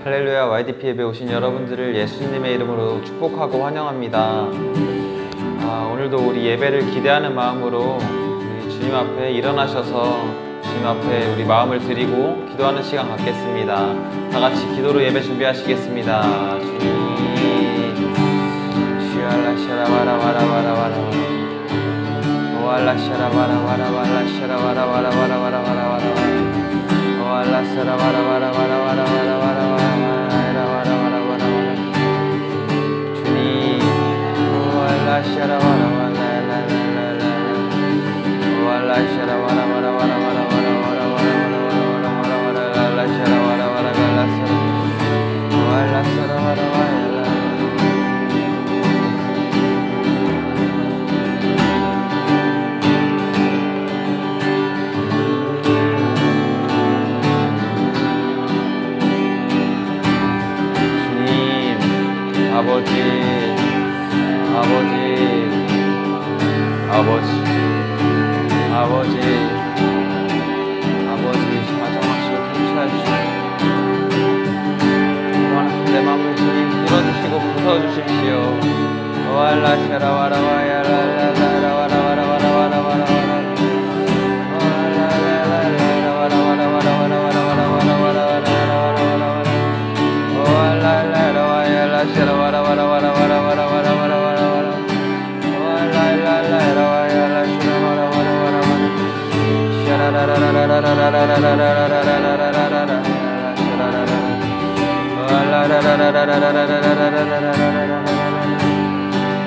할렐루야. YDP 예배 오신 여러분들을 예수님의 이름으로 축복하고 환영합니다. 오늘도 우리 예배를 기대하는 마음으로 우리 주님 앞에 일어나셔서 주님 앞에 우리 마음을 드리고 기도하는 시간 갖겠습니다. 다 같이 기도로 예배 준비하시겠습니다. 주님 슈알라샤라바라바라바라바라 오알라샤라바라바라바라샤라바라바라바라바라바라 오알라샤라바라바라바라바라바라바라 아버지 사정하시고 통치하시고 내 마음을 주님 들어주시고 부숴주십시오.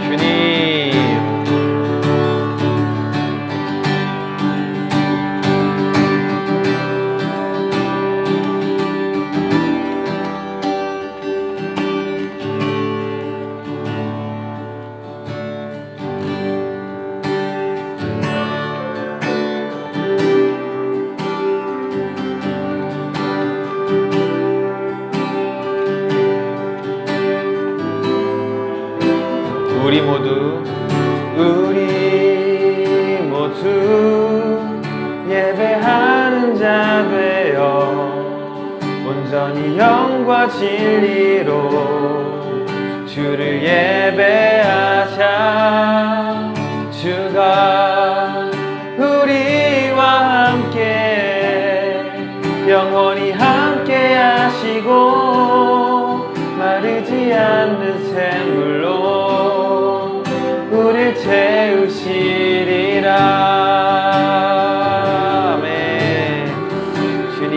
주님 우리 모두 예배하는 자 되어 온전히 영과 진리로 주를 예배하자. 주가 우리와 함께 영원히 함께 하시고 마르지 않는 샘물로 우릴 채우시리라. 아멘. 주님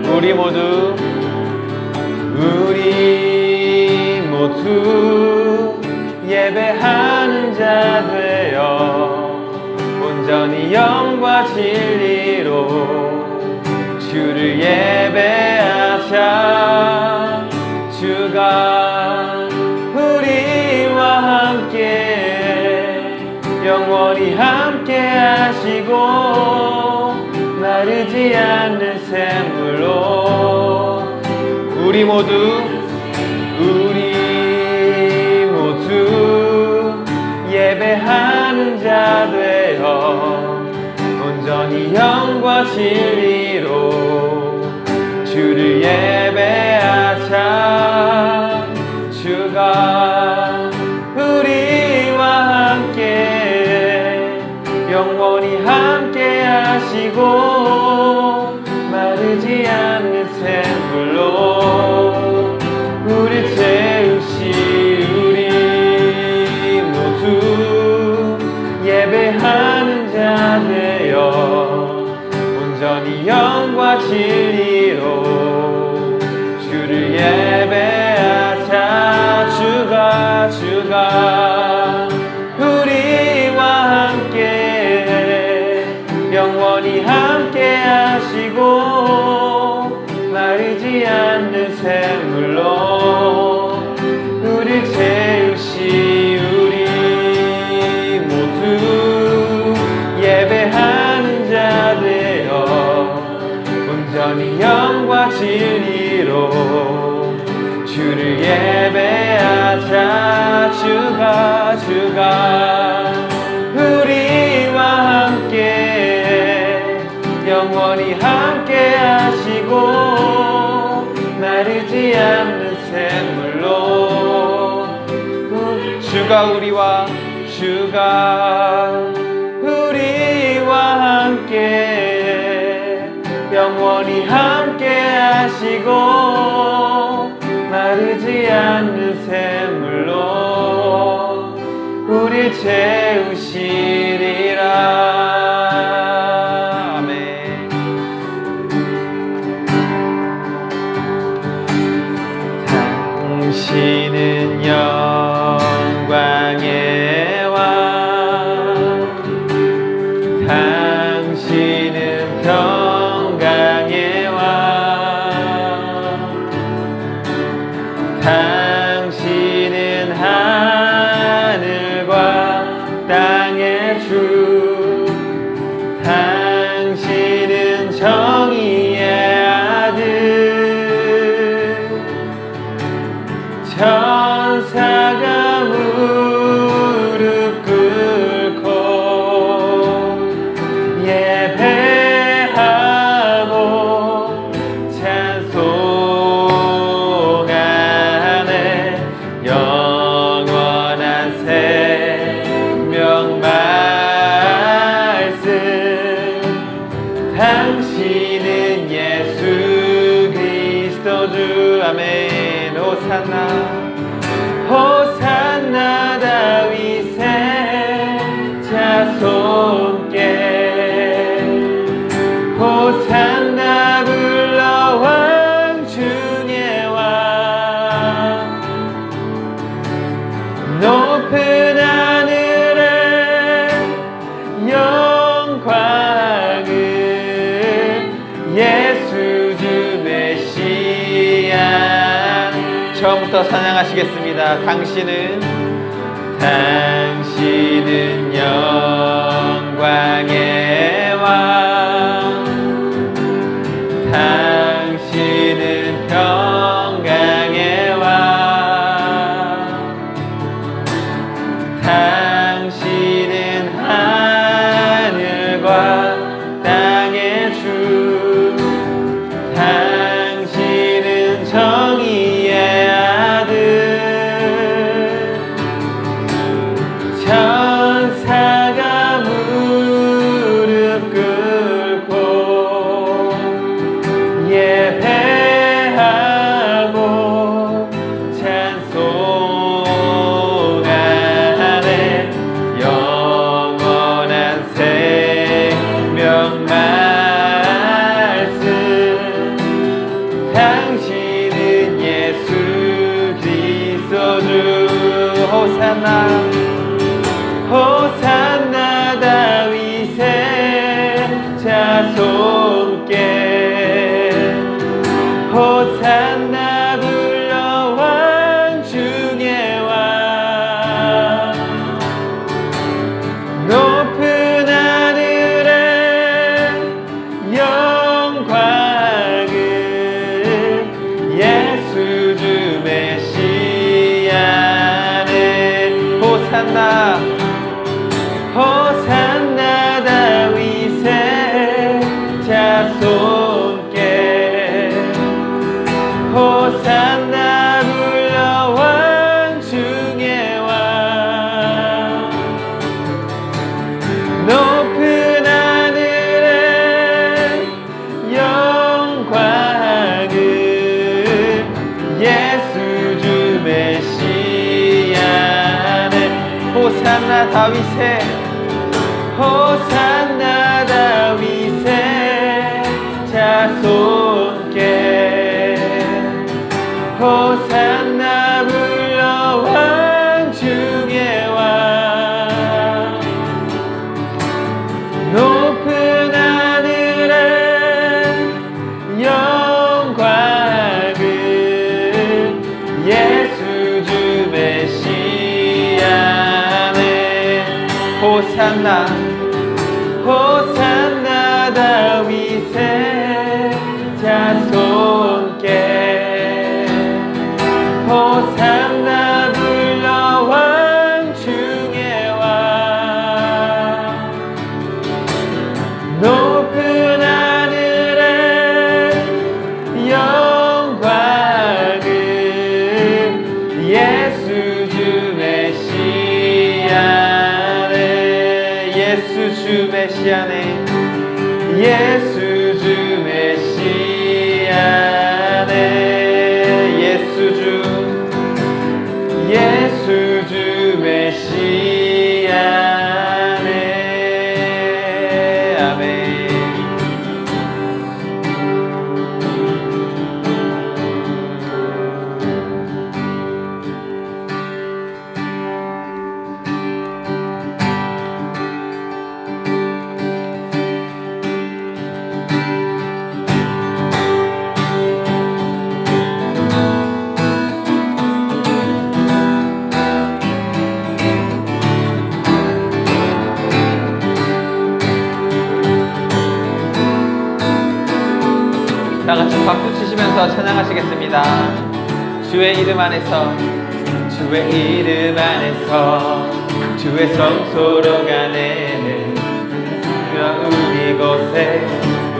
우리 모두 예배하는 자 되어 온전히 영과 진리로 주를 예배하자. 주가 우리와 함께 영원히 함께 하시고 마르지 않는 샘물로 우리 모두 예배하는 자 되어 온전히 영과 진리로 주를 예배하자. 주가 우리와 함께 영원히 함께 하시고 마르지 않는 샘물로 우리 채우시. 우리 모두 예배하는 자 되어 온전히 영과 진리로 주를 예배하자. 주가 우리와 함께 영원히 함께 우리와 함께 영원히 함께 하시고 마르지 않는 샘물로 우릴 채우시리라. 아멘. 당신은 영광의 왕, 당신은 평강의 왕, 당신은 하늘과 땅의 주, 당신은 정의의 아들, 천사가 무릎 꿇고 예배하고 찬송하네. 영원한 생명 말씀, 당신은 예수 그리스도 주. 아멘. 호산나 호산나 다윗의 자손께, 호산나 불러 왕 중의 왕. 높은 하늘에 영광을 예수 주 메시아. 처음부터 찬양하시겠습니다. 당신은 영광의 왕, 당신은 평강의 왕, 당신은 하늘과 땅의 주, 당신은 정의의 아들, 천사가 무릎 꿇고 예배하고 찬송하네. 영원한 생명 말씀, 당신은 예수 그리스도 주. 호산나 호산나 다윗의 자손께, 호산나 불러 왕 중의 왕. 높은 하늘에 영광을 예수 주 메시아네. 호산나 호산나 다윗의 자손께, 호산나 불러 왕 중의 왕. 높은 하늘에 영광을 예수 주 메시아네. 호산나 다윗의 호산나 다윗의 자손께, 호산나 불러 왕 중의 왕. 높은 하늘에 영광을 예수 주 메시아네. 호산나 호산나 다윗의 자손께, 호산나 불러 왕 중의 왕. 높은 하늘에 영광을 예수 주 메시아. 주 메시아네 예수 주 메시아네 예수 주 메시아네 아멘. 다 같이 박수 치시면서 찬양하시겠습니다. 주의 이름 안에서 주의 이름 안에서 주의 성소로 가네는 우리 곳에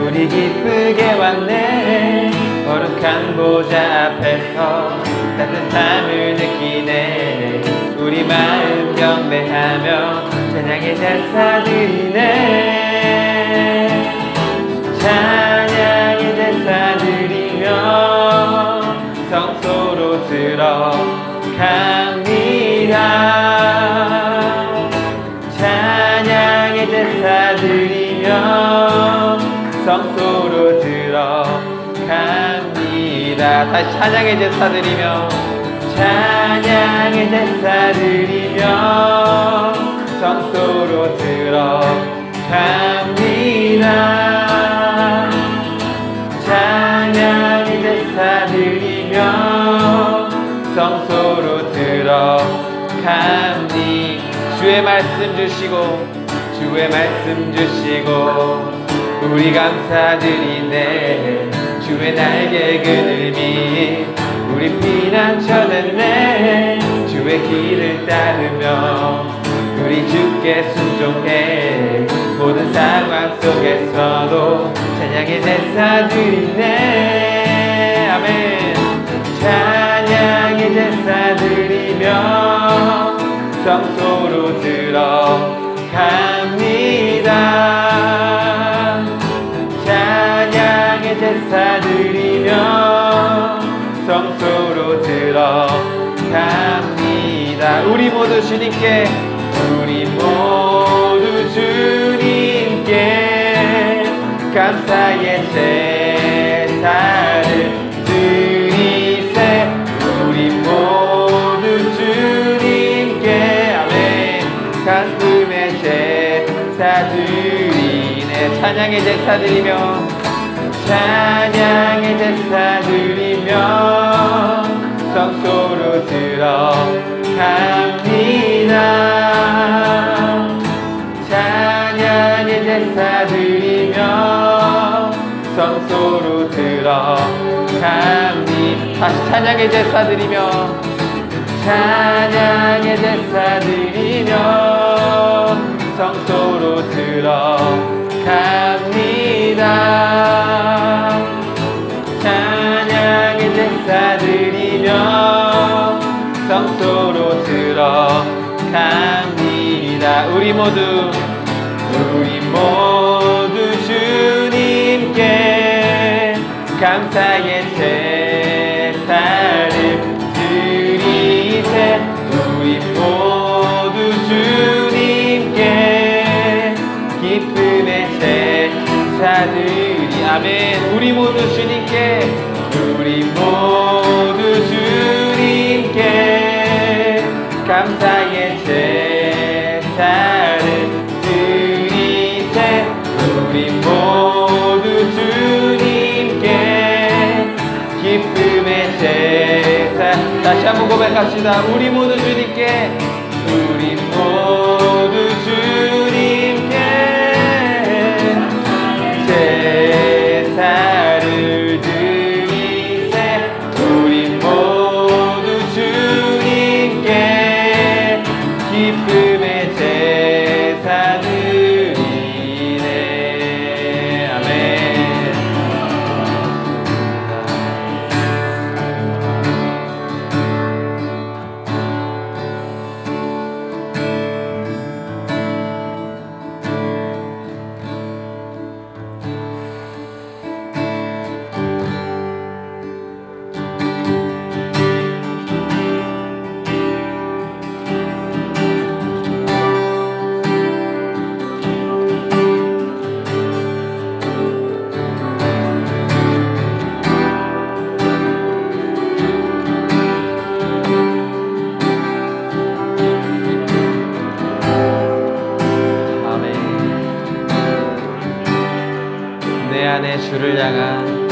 우리 기쁘게 왔네 거룩한 보좌 앞에서 따뜻함을 느끼네 우리 마음 경배하며 찬양의 제사 드리네 찬양의 제사 드리며 성소로 들어갑니다 찬양의 제사 드리며 성소로 들어갑니다 다시 찬양의 제사 드리며 찬양의 제사 드리며 성소로 들어갑니다 찬양의 제사 드리며 성소로 들어갑니 주의 말씀 주시고 주의 말씀 주시고 우리 감사드리네 주의 날개 그늘미 우리 피난처 됐네 주의 길을 따르며 우리 주께 순종해 모든 상황 속에서도 찬양의 제사 드리네 아멘 찬양의 제사 드리며 성소로 들어갑니다 찬양의 제사 드리며 성소로 들어갑니다 우리 모두 주님께 우리 모두 주님께 감사의 제사를 드리세 우리 모두 주님께 아멘 기쁨의 제사 드리네 찬양의 제사 드리며 찬양의 제사 드리며 성소로 들어갑니다 찬양의 제사 드리며 성소로 들어갑니다 다시 찬양의 제사 드리며 찬양의 제사 드리며 성소로 들어갑니다 찬양의 제사 드리며 성소로 들어갑니다 우리 모두 주님께 감사의 제사를 드리세 우리 모두 주님께 기쁨의 제사 드리 아멘 우리 모두 주님께 우리 모두 주님께 감사의 제사를 드리세 우리 모두 주님께 기쁨의 제사 다시 한번 고백합시다 우리 모두 주님께 우리 모두 주님께 제사를 드리세 우리 모두 주님께 기쁨의 제사 드리네 아멘 안에 주를 향한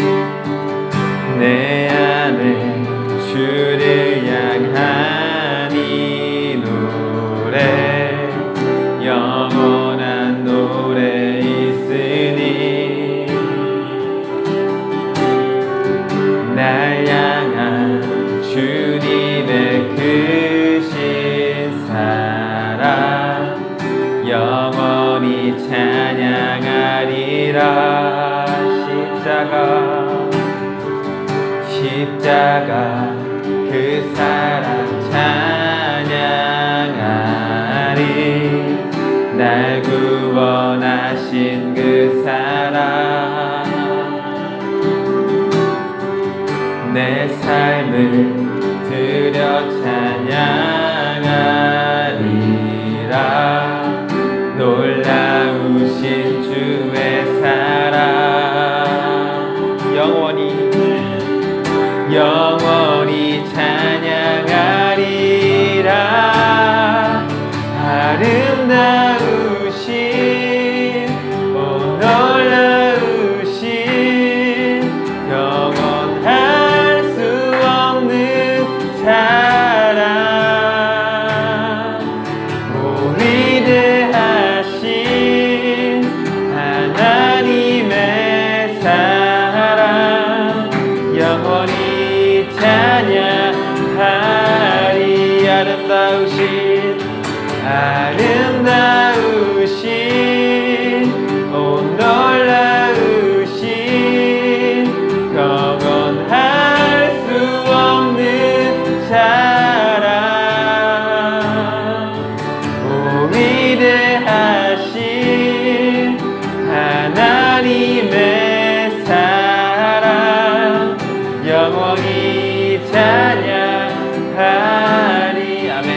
내 안에 주를 향한 이 노래 영원한 노래 있으니 날 향한 주님의 크신 사랑 영원히 찬양하리라. 십자가 그 사랑 찬양하리. 날 구원하신 그 사랑 내 삶을 드려 찬양하리라. 놀라우신 주의 사랑 영원히 찬양하리라. 아름다우신 놀라우신 영원할 수 없는 사랑 위대하신 하나님의 사랑 영원히 찬양하리. 아름다우신 놀라우신 영원할 수 없는 사랑 위대하신 하나님의 사랑 영원히 찬양하리. 아멘.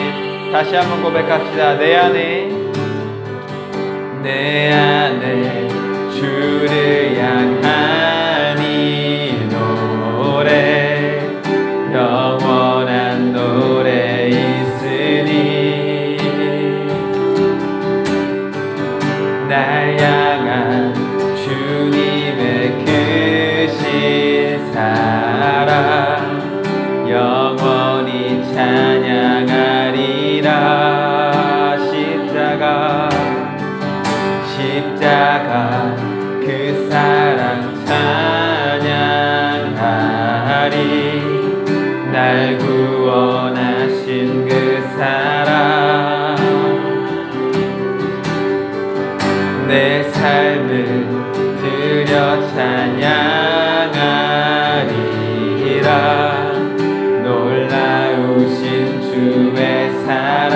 다시 한번 고백합시다. 내 안에 주를 향한 이 노래 영원한 노래 있으니 날 향한 주님의 크신 사랑 영원히 찬양하리라. 십자가 그 사랑 찬양하리. 날 구원하신 그 사랑 내 삶을 드려 찬양하리라. 놀라우신 주의 사랑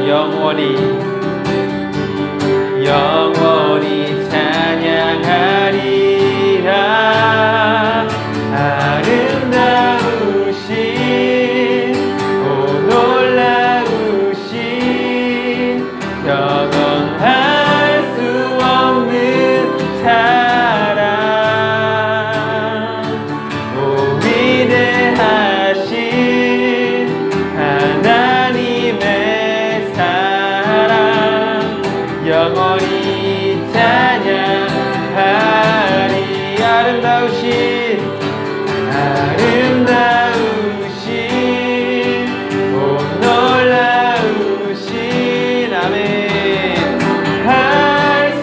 영원히 찬양하리라. 아름다우신 놀라우신 영원할 수 없는 사랑 위대하신 하나님의 사랑 영원히 찬양하리. 아름다우신 놀라우신 아멘. 할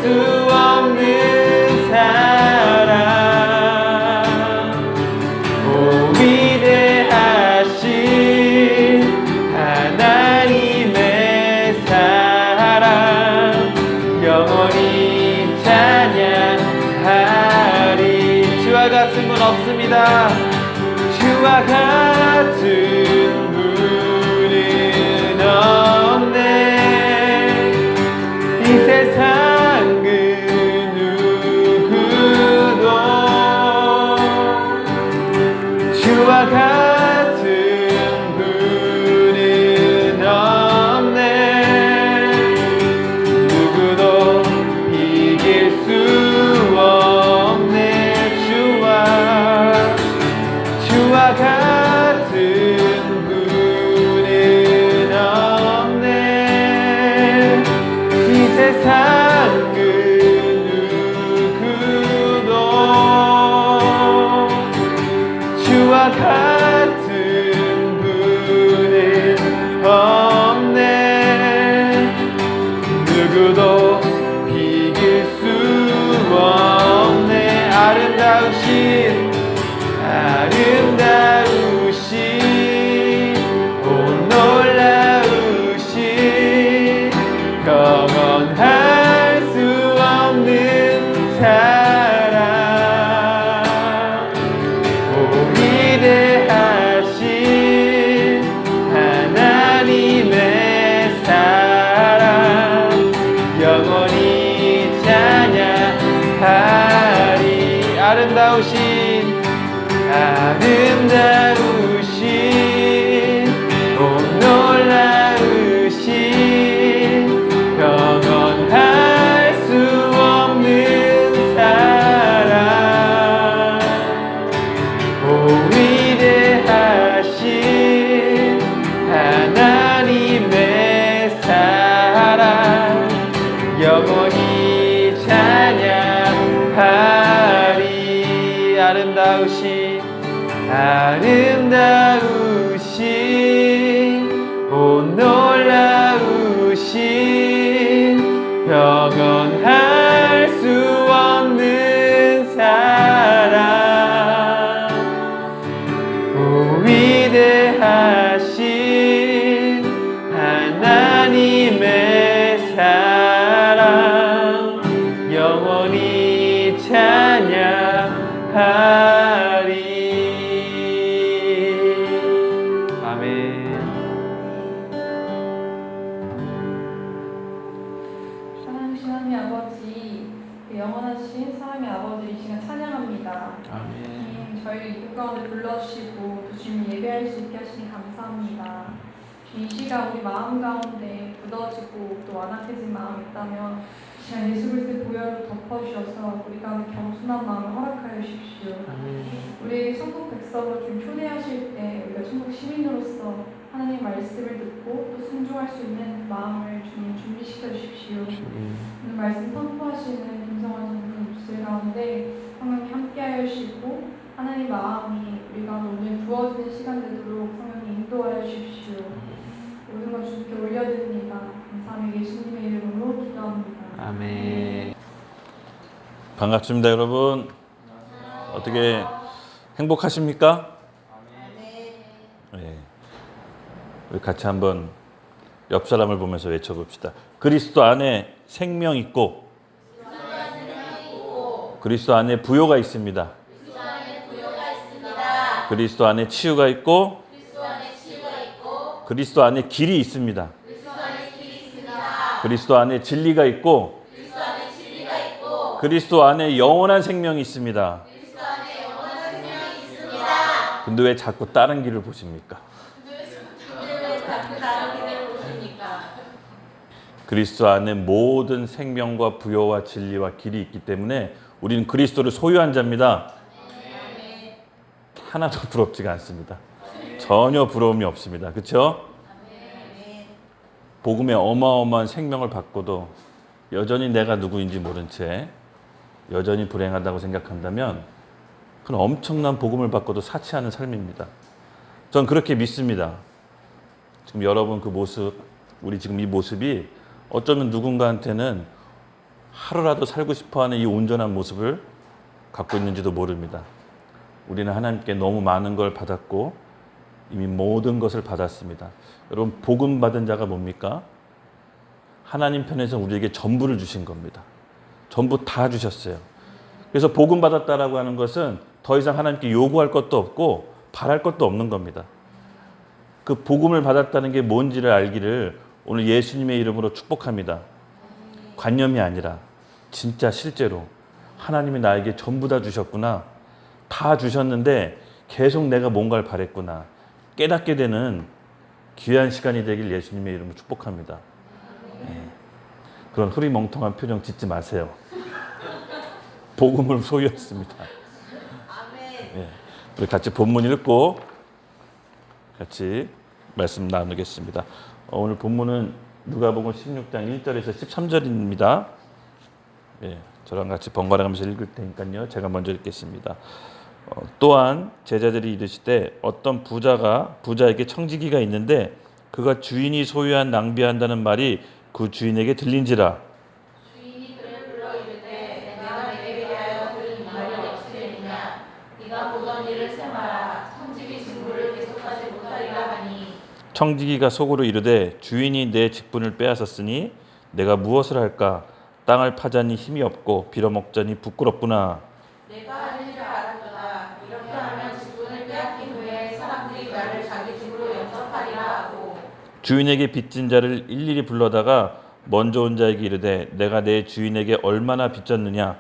수 없는 사랑 위대하신 하나님의 사랑 영원히 찬양하리. 주와 같은 분 없습니다. 주와 같은 분은 없네. 이 세상 그 누구도 주와 같은 분은 없네. 누구도 이길 수 없네. 주와 같은 분은 없네. 이 세상 그 누구도 누구도 비길 수 없네. 아름다우신 오 놀라우신 영원할 수 없는 사랑 오 위대하신 하나님의 사랑 영원히 찬양하리. 아름다우신 오 놀라우신 영원할 수 없는 사랑 오 위대하신 하나님의 사랑 영원히 찬양하리. 아름다우신 오 놀라우신 영원할 수 없는 사랑 오 위대하신 하나님의 사랑 영원히 찬양하리. 아멘. 사랑하신 하나님 아버지, 그 영원하신 사랑의 아버지 이 시간 찬양합니다. 아멘. 저희를 이곳 가운데 불러주시고 또 주님 예배할 수 있게 하시니 감사합니다. 이 시간 우리 마음 가운데 굳어지고 또 완악해진 마음 있다면 이 시간 예수 그리스도의 보혈로 덮어주셔서 우리 가운데 겸손한 마음을 허락하여 주십시오. 우리에게 천국 백성으로 좀 초대하실 때 우리가 천국 시민으로서 하나님의 말씀을 듣고 또 순종할 수 있는 마음을 주님 준비시켜 주십시오. 오늘 말씀 선포하시는 김성환 선생님 목소리 가운데 성령님 함께하여 주시고 하나님 마음이 우리 가운데 오늘 부어지는 시간 되도록 성령님 인도하여 주십시오. 모든 것 주님께 올려드립니다. 감사하며 예수님의 이름으로 기도합니다. 아멘. 반갑습니다, 여러분. 어떻게 행복하십니까? 네. 우리 같이 한번 옆 사람을 보면서 외쳐봅시다. 그리스도 안에 생명 있고, 그리스도 안에 부요가 있습니다. 그리스도 안에 치유가 있고, 그리스도 안에 길이 있습니다. 그리스도 안에 진리가 있고, 그리스도 안에 영원한 생명이 있습니다. 근데 왜 자꾸 다른 길을 보십니까? 그리스도 안에 모든 생명과 부요와 진리와 길이 있기 때문에 우리는 그리스도를 소유한 자입니다. 하나도 부럽지가 않습니다. 전혀 부러움이 없습니다. 그렇죠? 복음의 어마어마한 생명을 받고도 여전히 내가 누구인지 모른 채 여전히 불행하다고 생각한다면 그건 엄청난 복음을 받고도 사치하는 삶입니다. 전 그렇게 믿습니다. 지금 여러분 그 모습, 우리 지금 이 모습이 어쩌면 누군가한테는 하루라도 살고 싶어하는 이 온전한 모습을 갖고 있는지도 모릅니다. 우리는 하나님께 너무 많은 걸 받았고 이미 모든 것을 받았습니다. 여러분 복음 받은 자가 뭡니까? 하나님 편에서 우리에게 전부를 주신 겁니다. 전부 다 주셨어요. 그래서 복음 받았다라고 하는 것은 더 이상 하나님께 요구할 것도 없고 바랄 것도 없는 겁니다. 그 복음을 받았다는 게 뭔지를 알기를 오늘 예수님의 이름으로 축복합니다. 관념이 아니라 진짜 실제로 하나님이 나에게 전부 다 주셨구나. 다 주셨는데 계속 내가 뭔가를 바랬구나. 깨닫게 되는 귀한 시간이 되길 예수님의 이름으로 축복합니다. 네. 그런 흐리멍텅한 표정 짓지 마세요. 복음을 소유했습니다. 네. 우리 같이 본문 읽고 같이 말씀 나누겠습니다. 오늘 본문은 누가복음 16장 1절에서 13절입니다. 네. 저랑 같이 번갈아 가면서 읽을 테니까요. 제가 먼저 읽겠습니다. 또한 제자들이 이르시되 어떤 부자에게 청지기가 있는데 그가 주인이 소유한 낭비한다는 말이 그 주인에게 들린지라. 주인이 그를 불러 이르되 내가 내게 대하여 들은 말이 어찌되느냐 네가 보던 일을 세마라 청지기 직무를 계속하지 못하리라 하니 청지기가 속으로 이르되 주인이 내 직분을 빼앗았으니 내가 무엇을 할까? 땅을 파자니 힘이 없고 빌어먹자니 부끄럽구나. 내가 하는 일을 알았도다 이렇게 하면 직분을 빼앗긴 후에 사람들이 나를 자기 집으로 영접하리라 하고 주인에게 빚진 자를 일일이 불러다가 먼저 온 자에게 이르되 내가 내 주인에게 얼마나 빚졌느냐.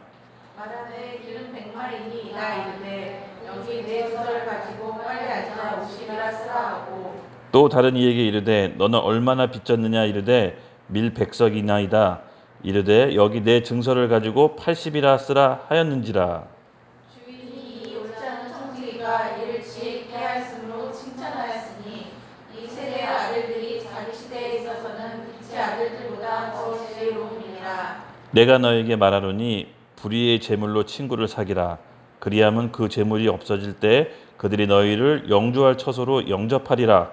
말하되 길은 100마리니 이다 이르되 여기 내 주서를 가지고 빨리 앉아 50이라 쓰라 하고 또 다른 이에게 이르되 너는 얼마나 빚졌느냐. 이르되 밀 100석이나이다. 이르되 여기 내 증서를 가지고 80이라 쓰라 하였는지라. 주인이 이 옳지 않은 청지기가 이를 지혜 있게 하였으므로 칭찬하였으니 이 세대의 아들들이 자기 시대에 있어서는 빛의 아들들보다 더 지혜로움이니라. 내가 너에게 말하노니 불의의 재물로 친구를 사기라. 그리하면 그 재물이 없어질 때 그들이 너희를 영주할 처소로 영접하리라.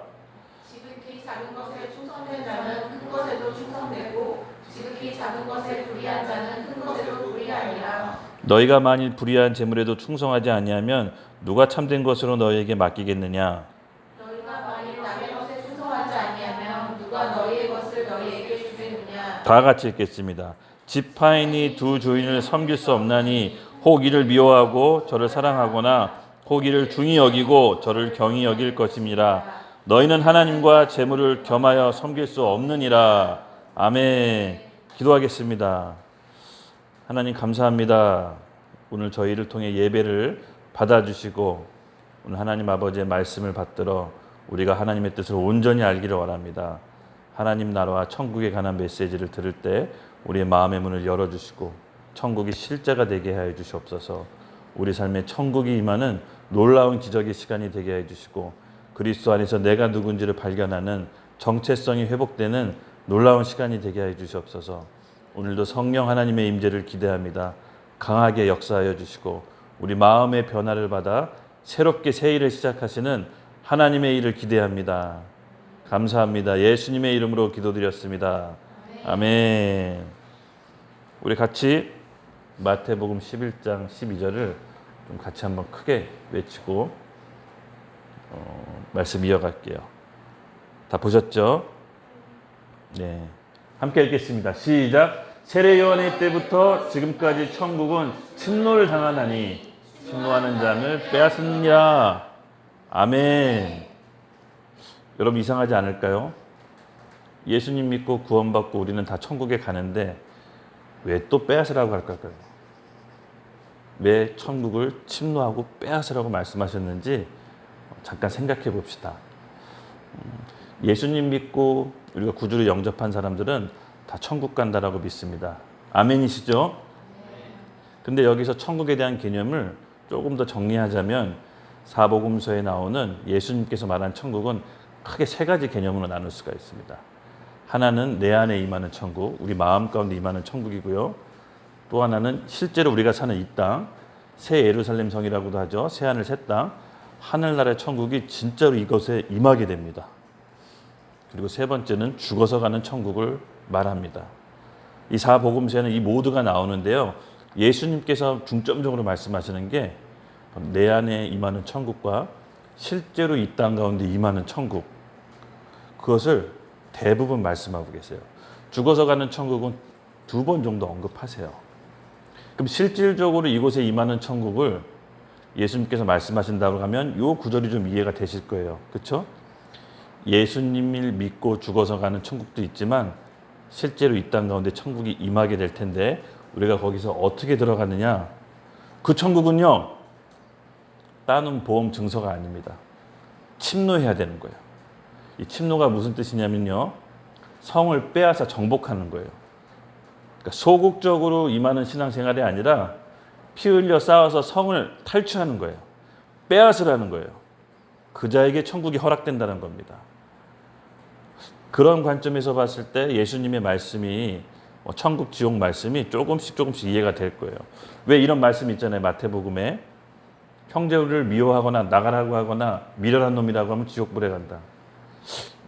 지극히 작은 것에 충성된 자는 큰 것에도 충성되고 지극히 작은 것에 불의한 자는 큰 것에도 불의하니라. 너희가 만일 불의한 재물에도 충성하지 아니하면 누가 참된 것으로 너희에게 맡기겠느냐. 너희가 만일 남의 것에 충성하지 아니하면 누가 너희의 것을 너희에게 주겠느냐. 다 같이 읽겠습니다. 지파인이 두 주인을 섬길 수 없나니 혹 이를 미워하고 저를 사랑하거나 혹 이를 중히 여기고 저를 경히 여길 것임이라. 너희는 하나님과 재물을 겸하여 섬길 수 없느니라. 아멘. 기도하겠습니다. 하나님 감사합니다. 오늘 저희를 통해 예배를 받아주시고 오늘 하나님 아버지의 말씀을 받들어 우리가 하나님의 뜻을 온전히 알기를 원합니다. 하나님 나라와 천국에 관한 메시지를 들을 때 우리의 마음의 문을 열어주시고 천국이 실제가 되게 하여 주시옵소서. 우리 삶에 천국이 임하는 놀라운 기적의 시간이 되게 해 주시고 그리스도 안에서 내가 누군지를 발견하는 정체성이 회복되는 놀라운 시간이 되게 해 주시옵소서. 오늘도 성령 하나님의 임재를 기대합니다. 강하게 역사하여 주시고 우리 마음의 변화를 받아 새롭게 새 일을 시작하시는 하나님의 일을 기대합니다. 감사합니다. 예수님의 이름으로 기도드렸습니다. 아멘. 우리 같이 마태복음 11장 12절을 좀 같이 한번 크게 외치고 말씀 이어갈게요. 다 보셨죠? 네, 함께 읽겠습니다. 시작. 세례 요한의 때부터 지금까지 천국은 침노를 당하나니 침노하는 자를 빼앗느니라. 아멘. 여러분 이상하지 않을까요? 예수님 믿고 구원받고 우리는 다 천국에 가는데 왜 또 빼앗으라고 할까요? 왜 천국을 침노하고 빼앗으라고 말씀하셨는지 잠깐 생각해 봅시다. 예수님 믿고 우리가 구주를 영접한 사람들은 다 천국 간다라고 믿습니다. 아멘이시죠? 근데 여기서 천국에 대한 개념을 조금 더 정리하자면 사복음서에 나오는 예수님께서 말한 천국은 크게 세 가지 개념으로 나눌 수가 있습니다. 하나는 내 안에 임하는 천국, 우리 마음 가운데 임하는 천국이고요. 또 하나는 실제로 우리가 사는 이 땅, 새 예루살렘 성이라고도 하죠. 새 하늘 새 땅, 하늘나라의 천국이 진짜로 이것에 임하게 됩니다. 그리고 세 번째는 죽어서 가는 천국을 말합니다. 이 사복음서에는 이 모두가 나오는데요. 예수님께서 중점적으로 말씀하시는 게 내 안에 임하는 천국과 실제로 이 땅 가운데 임하는 천국, 그것을 대부분 말씀하고 계세요. 죽어서 가는 천국은 2번 정도 언급하세요. 그럼 실질적으로 이곳에 임하는 천국을 예수님께서 말씀하신다고 하면 이 구절이 좀 이해가 되실 거예요. 그렇죠? 예수님을 믿고 죽어서 가는 천국도 있지만 실제로 이 땅 가운데 천국이 임하게 될 텐데 우리가 거기서 어떻게 들어가느냐? 그 천국은요, 따놓은 보험 증서가 아닙니다. 침노해야 되는 거예요. 이 침노가 무슨 뜻이냐면요, 성을 빼앗아 정복하는 거예요. 그러니까 소극적으로 임하는 신앙생활이 아니라 피 흘려 싸워서 성을 탈취하는 거예요. 빼앗으라는 거예요. 그 자에게 천국이 허락된다는 겁니다. 그런 관점에서 봤을 때 예수님의 말씀이 천국 지옥 말씀이 조금씩 이해가 될 거예요. 왜 이런 말씀이 있잖아요. 마태복음에 형제를 미워하거나 나가라고 하거나 미련한 놈이라고 하면 지옥불에 간다.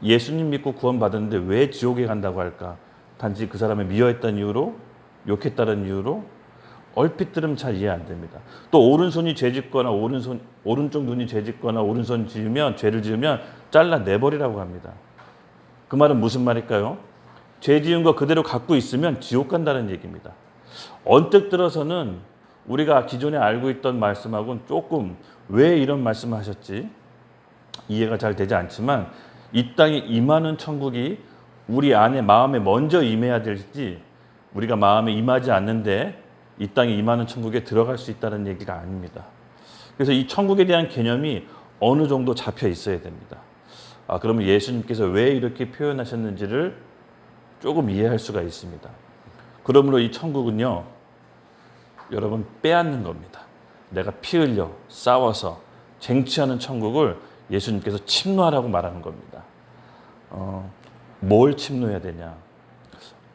예수님 믿고 구원받았는데 왜 지옥에 간다고 할까? 단지 그 사람을 미워했다는 이유로, 욕했다는 이유로 얼핏 들으면 잘 이해 안 됩니다. 또 오른손이 죄짓거나 오른쪽 눈이 죄짓거나 오른손 지으면 죄를 지으면 잘라 내버리라고 합니다. 그 말은 무슨 말일까요? 죄 지은 거 그대로 갖고 있으면 지옥 간다는 얘기입니다. 언뜻 들어서는 우리가 기존에 알고 있던 말씀하고는 조금 왜 이런 말씀을 하셨지 이해가 잘 되지 않지만 이 땅에 임하는 천국이 우리 안에 마음에 먼저 임해야 될지 우리가 마음에 임하지 않는데 이 땅에 임하는 천국에 들어갈 수 있다는 얘기가 아닙니다. 그래서 이 천국에 대한 개념이 어느 정도 잡혀 있어야 됩니다. 그러면 예수님께서 왜 이렇게 표현하셨는지를 조금 이해할 수가 있습니다. 그러므로 이 천국은요, 여러분 빼앗는 겁니다. 내가 피 흘려 싸워서 쟁취하는 천국을 예수님께서 침노하라고 말하는 겁니다. 뭘 침노해야 되냐?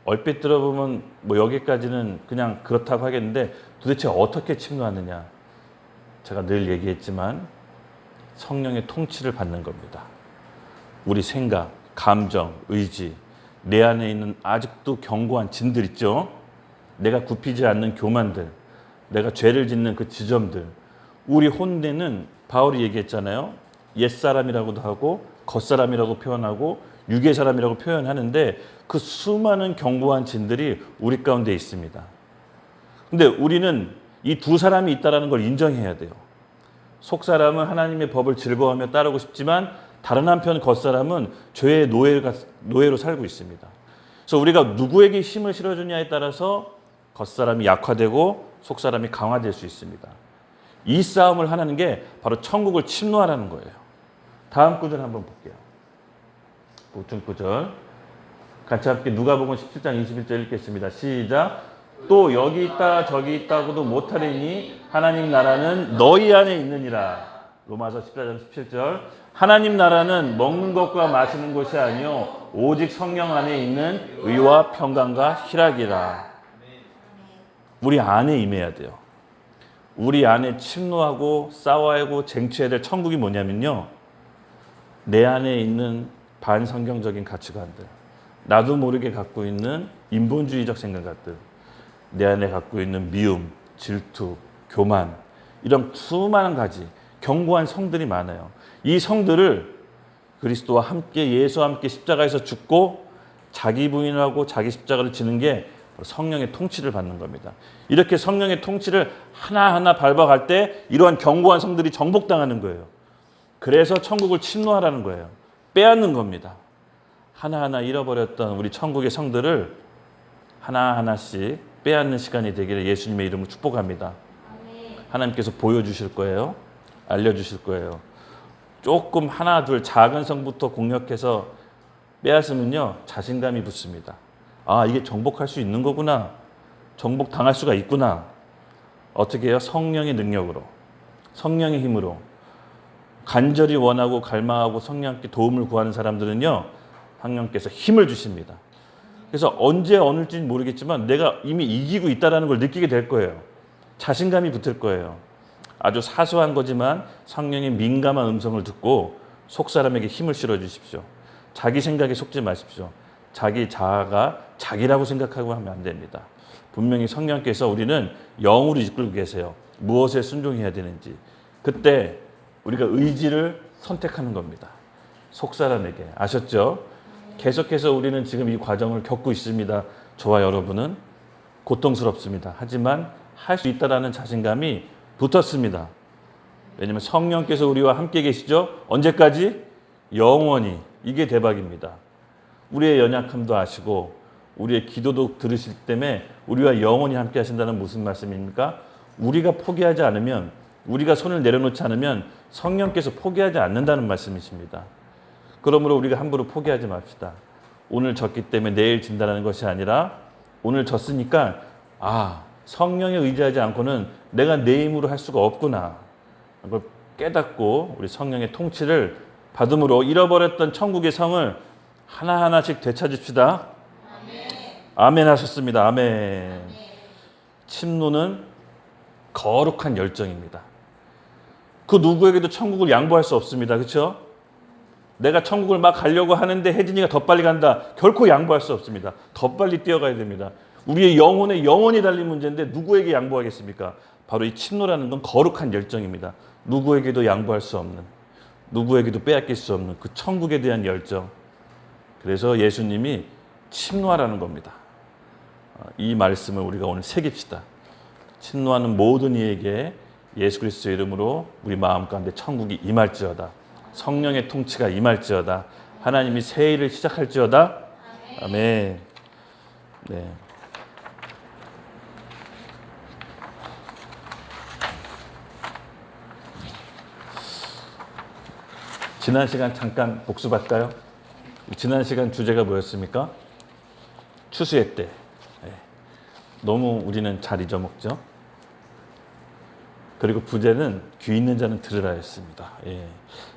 얼핏 들어보면 뭐 여기까지는 그냥 그렇다고 하겠는데 도대체 어떻게 침노하느냐? 제가 늘 얘기했지만 성령의 통치를 받는 겁니다. 우리 생각, 감정, 의지, 내 안에 있는 아직도 견고한 진들 있죠? 내가 굽히지 않는 교만들, 내가 죄를 짓는 그 지점들. 우리 혼내는 바울이 얘기했잖아요. 옛사람이라고도 하고 겉사람이라고 표현하고 육의 사람이라고 표현하는데 그 수많은 견고한 진들이 우리 가운데 있습니다. 근데 우리는 이 두 사람이 있다는 걸 인정해야 돼요. 속사람은 하나님의 법을 즐거워하며 따르고 싶지만 다른 한편 겉사람은 죄의 노예로 살고 있습니다. 그래서 우리가 누구에게 힘을 실어주냐에 따라서 겉사람이 약화되고 속사람이 강화될 수 있습니다. 이 싸움을 하는 게 바로 천국을 침노하라는 거예요. 다음 구절 한번 볼게요. 보충 구절. 같이 함께 누가복음 17장 21절 읽겠습니다. 시작. 또 여기 있다 저기 있다고도 못하리니 하나님 나라는 너희 안에 있느니라. 로마서 14장 17절. 하나님 나라는 먹는 것과 마시는 것이 아니요 오직 성령 안에 있는 의와 평강과 희락이라. 우리 안에 임해야 돼요. 우리 안에 침노하고 싸워하고 쟁취해야 될 천국이 뭐냐면요, 내 안에 있는 반성경적인 가치관들, 나도 모르게 갖고 있는 인본주의적 생각들, 내 안에 갖고 있는 미움, 질투, 교만, 이런 수많은 가지 견고한 성들이 많아요. 이 성들을 그리스도와 함께 예수와 함께 십자가에서 죽고 자기 부인하고 자기 십자가를 지는 게 성령의 통치를 받는 겁니다. 이렇게 성령의 통치를 하나하나 밟아갈 때 이러한 견고한 성들이 정복당하는 거예요. 그래서 천국을 침노하라는 거예요. 빼앗는 겁니다. 하나하나 잃어버렸던 우리 천국의 성들을 하나하나씩 빼앗는 시간이 되기를 예수님의 이름으로 축복합니다. 하나님께서 보여주실 거예요. 알려주실 거예요. 조금 하나 둘 작은 성부터 공략해서 빼앗으면요 자신감이 붙습니다. 이게 정복할 수 있는 거구나. 정복당할 수가 있구나. 어떻게 해요? 성령의 능력으로, 성령의 힘으로. 간절히 원하고 갈망하고 성령께 도움을 구하는 사람들은요 성령께서 힘을 주십니다. 그래서 언제 어느지는 모르겠지만 내가 이미 이기고 있다는 걸 느끼게 될 거예요. 자신감이 붙을 거예요. 아주 사소한 거지만 성령의 민감한 음성을 듣고 속사람에게 힘을 실어주십시오. 자기 생각에 속지 마십시오. 자기 자아가 자기라고 생각하고 하면 안 됩니다. 분명히 성령께서 우리는 영으로 이끌고 계세요. 무엇에 순종해야 되는지. 그때 우리가 의지를 선택하는 겁니다. 속사람에게. 아셨죠? 계속해서 우리는 지금 이 과정을 겪고 있습니다. 저와 여러분은 고통스럽습니다. 하지만 할 수 있다라는 자신감이 붙었습니다. 왜냐하면 성령께서 우리와 함께 계시죠. 언제까지? 영원히. 이게 대박입니다. 우리의 연약함도 아시고 우리의 기도도 들으실 때문에 우리와 영원히 함께 하신다는 무슨 말씀입니까? 우리가 포기하지 않으면, 우리가 손을 내려놓지 않으면 성령께서 포기하지 않는다는 말씀이십니다. 그러므로 우리가 함부로 포기하지 맙시다. 오늘 졌기 때문에 내일 진다는 것이 아니라 오늘 졌으니까 성령에 의지하지 않고는 내가 내 힘으로 할 수가 없구나. 그걸 깨닫고 우리 성령의 통치를 받음으로 잃어버렸던 천국의 성을 하나하나씩 되찾읍시다. 아멘 하셨습니다. 아멘. 침노는 거룩한 열정입니다. 그 누구에게도 천국을 양보할 수 없습니다. 그렇죠? 내가 천국을 막 가려고 하는데 혜진이가 더 빨리 간다. 결코 양보할 수 없습니다. 더 빨리 뛰어가야 됩니다. 우리의 영혼에 영원히 달린 문제인데 누구에게 양보하겠습니까? 바로 이 침노라는 건 거룩한 열정입니다. 누구에게도 양보할 수 없는, 누구에게도 빼앗길 수 없는 그 천국에 대한 열정. 그래서 예수님이 침노하라는 겁니다. 이 말씀을 우리가 오늘 새깁시다. 침노하는 모든 이에게 예수 그리스도의 이름으로 우리 마음 가운데 천국이 임할지어다. 성령의 통치가 임할지어다. 하나님이 새 일을 시작할지어다. 아멘. 네. 지난 시간 잠깐 복습할까요? 지난 시간 주제가 뭐였습니까? 추수의 때. 네. 너무 우리는 잘 잊어먹죠. 그리고 부제는 귀 있는 자는 들으라였습니다. 예.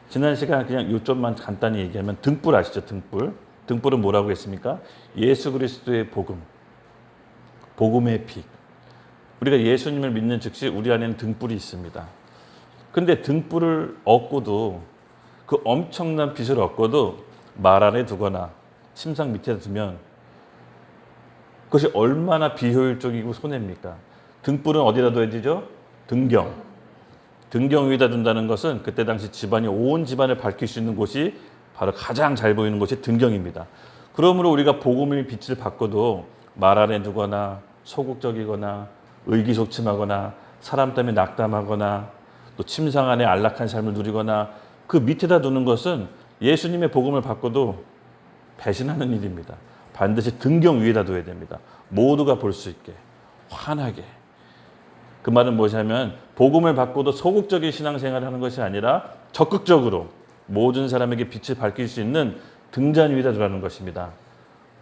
지난 시간 그냥 요점만 간단히 얘기하면 등불 아시죠? 등불. 등불은 뭐라고 했습니까? 예수 그리스도의 복음. 복음의 빛. 우리가 예수님을 믿는 즉시 우리 안에는 등불이 있습니다. 근데 등불을 얻고도 그 엄청난 빛을 얻고도 말 안에 두거나 침상 밑에 두면 그것이 얼마나 비효율적이고 손해입니까? 등불은 어디다 둬야 되죠? 등경. 등경 위에다 둔다는 것은 그때 당시 집안이 온 집안을 밝힐 수 있는 곳이 바로 가장 잘 보이는 곳이 등경입니다. 그러므로 우리가 복음의 빛을 받고도 말 안에 두거나 소극적이거나 의기소침하거나 사람 때문에 낙담하거나 또 침상 안에 안락한 삶을 누리거나 그 밑에다 두는 것은 예수님의 복음을 받고도 배신하는 일입니다. 반드시 등경 위에다 둬야 됩니다. 모두가 볼 수 있게, 환하게. 그 말은 무엇이냐면 복음을 받고도 소극적인 신앙생활을 하는 것이 아니라 적극적으로 모든 사람에게 빛을 밝힐 수 있는 등잔 위에다 두라는 것입니다.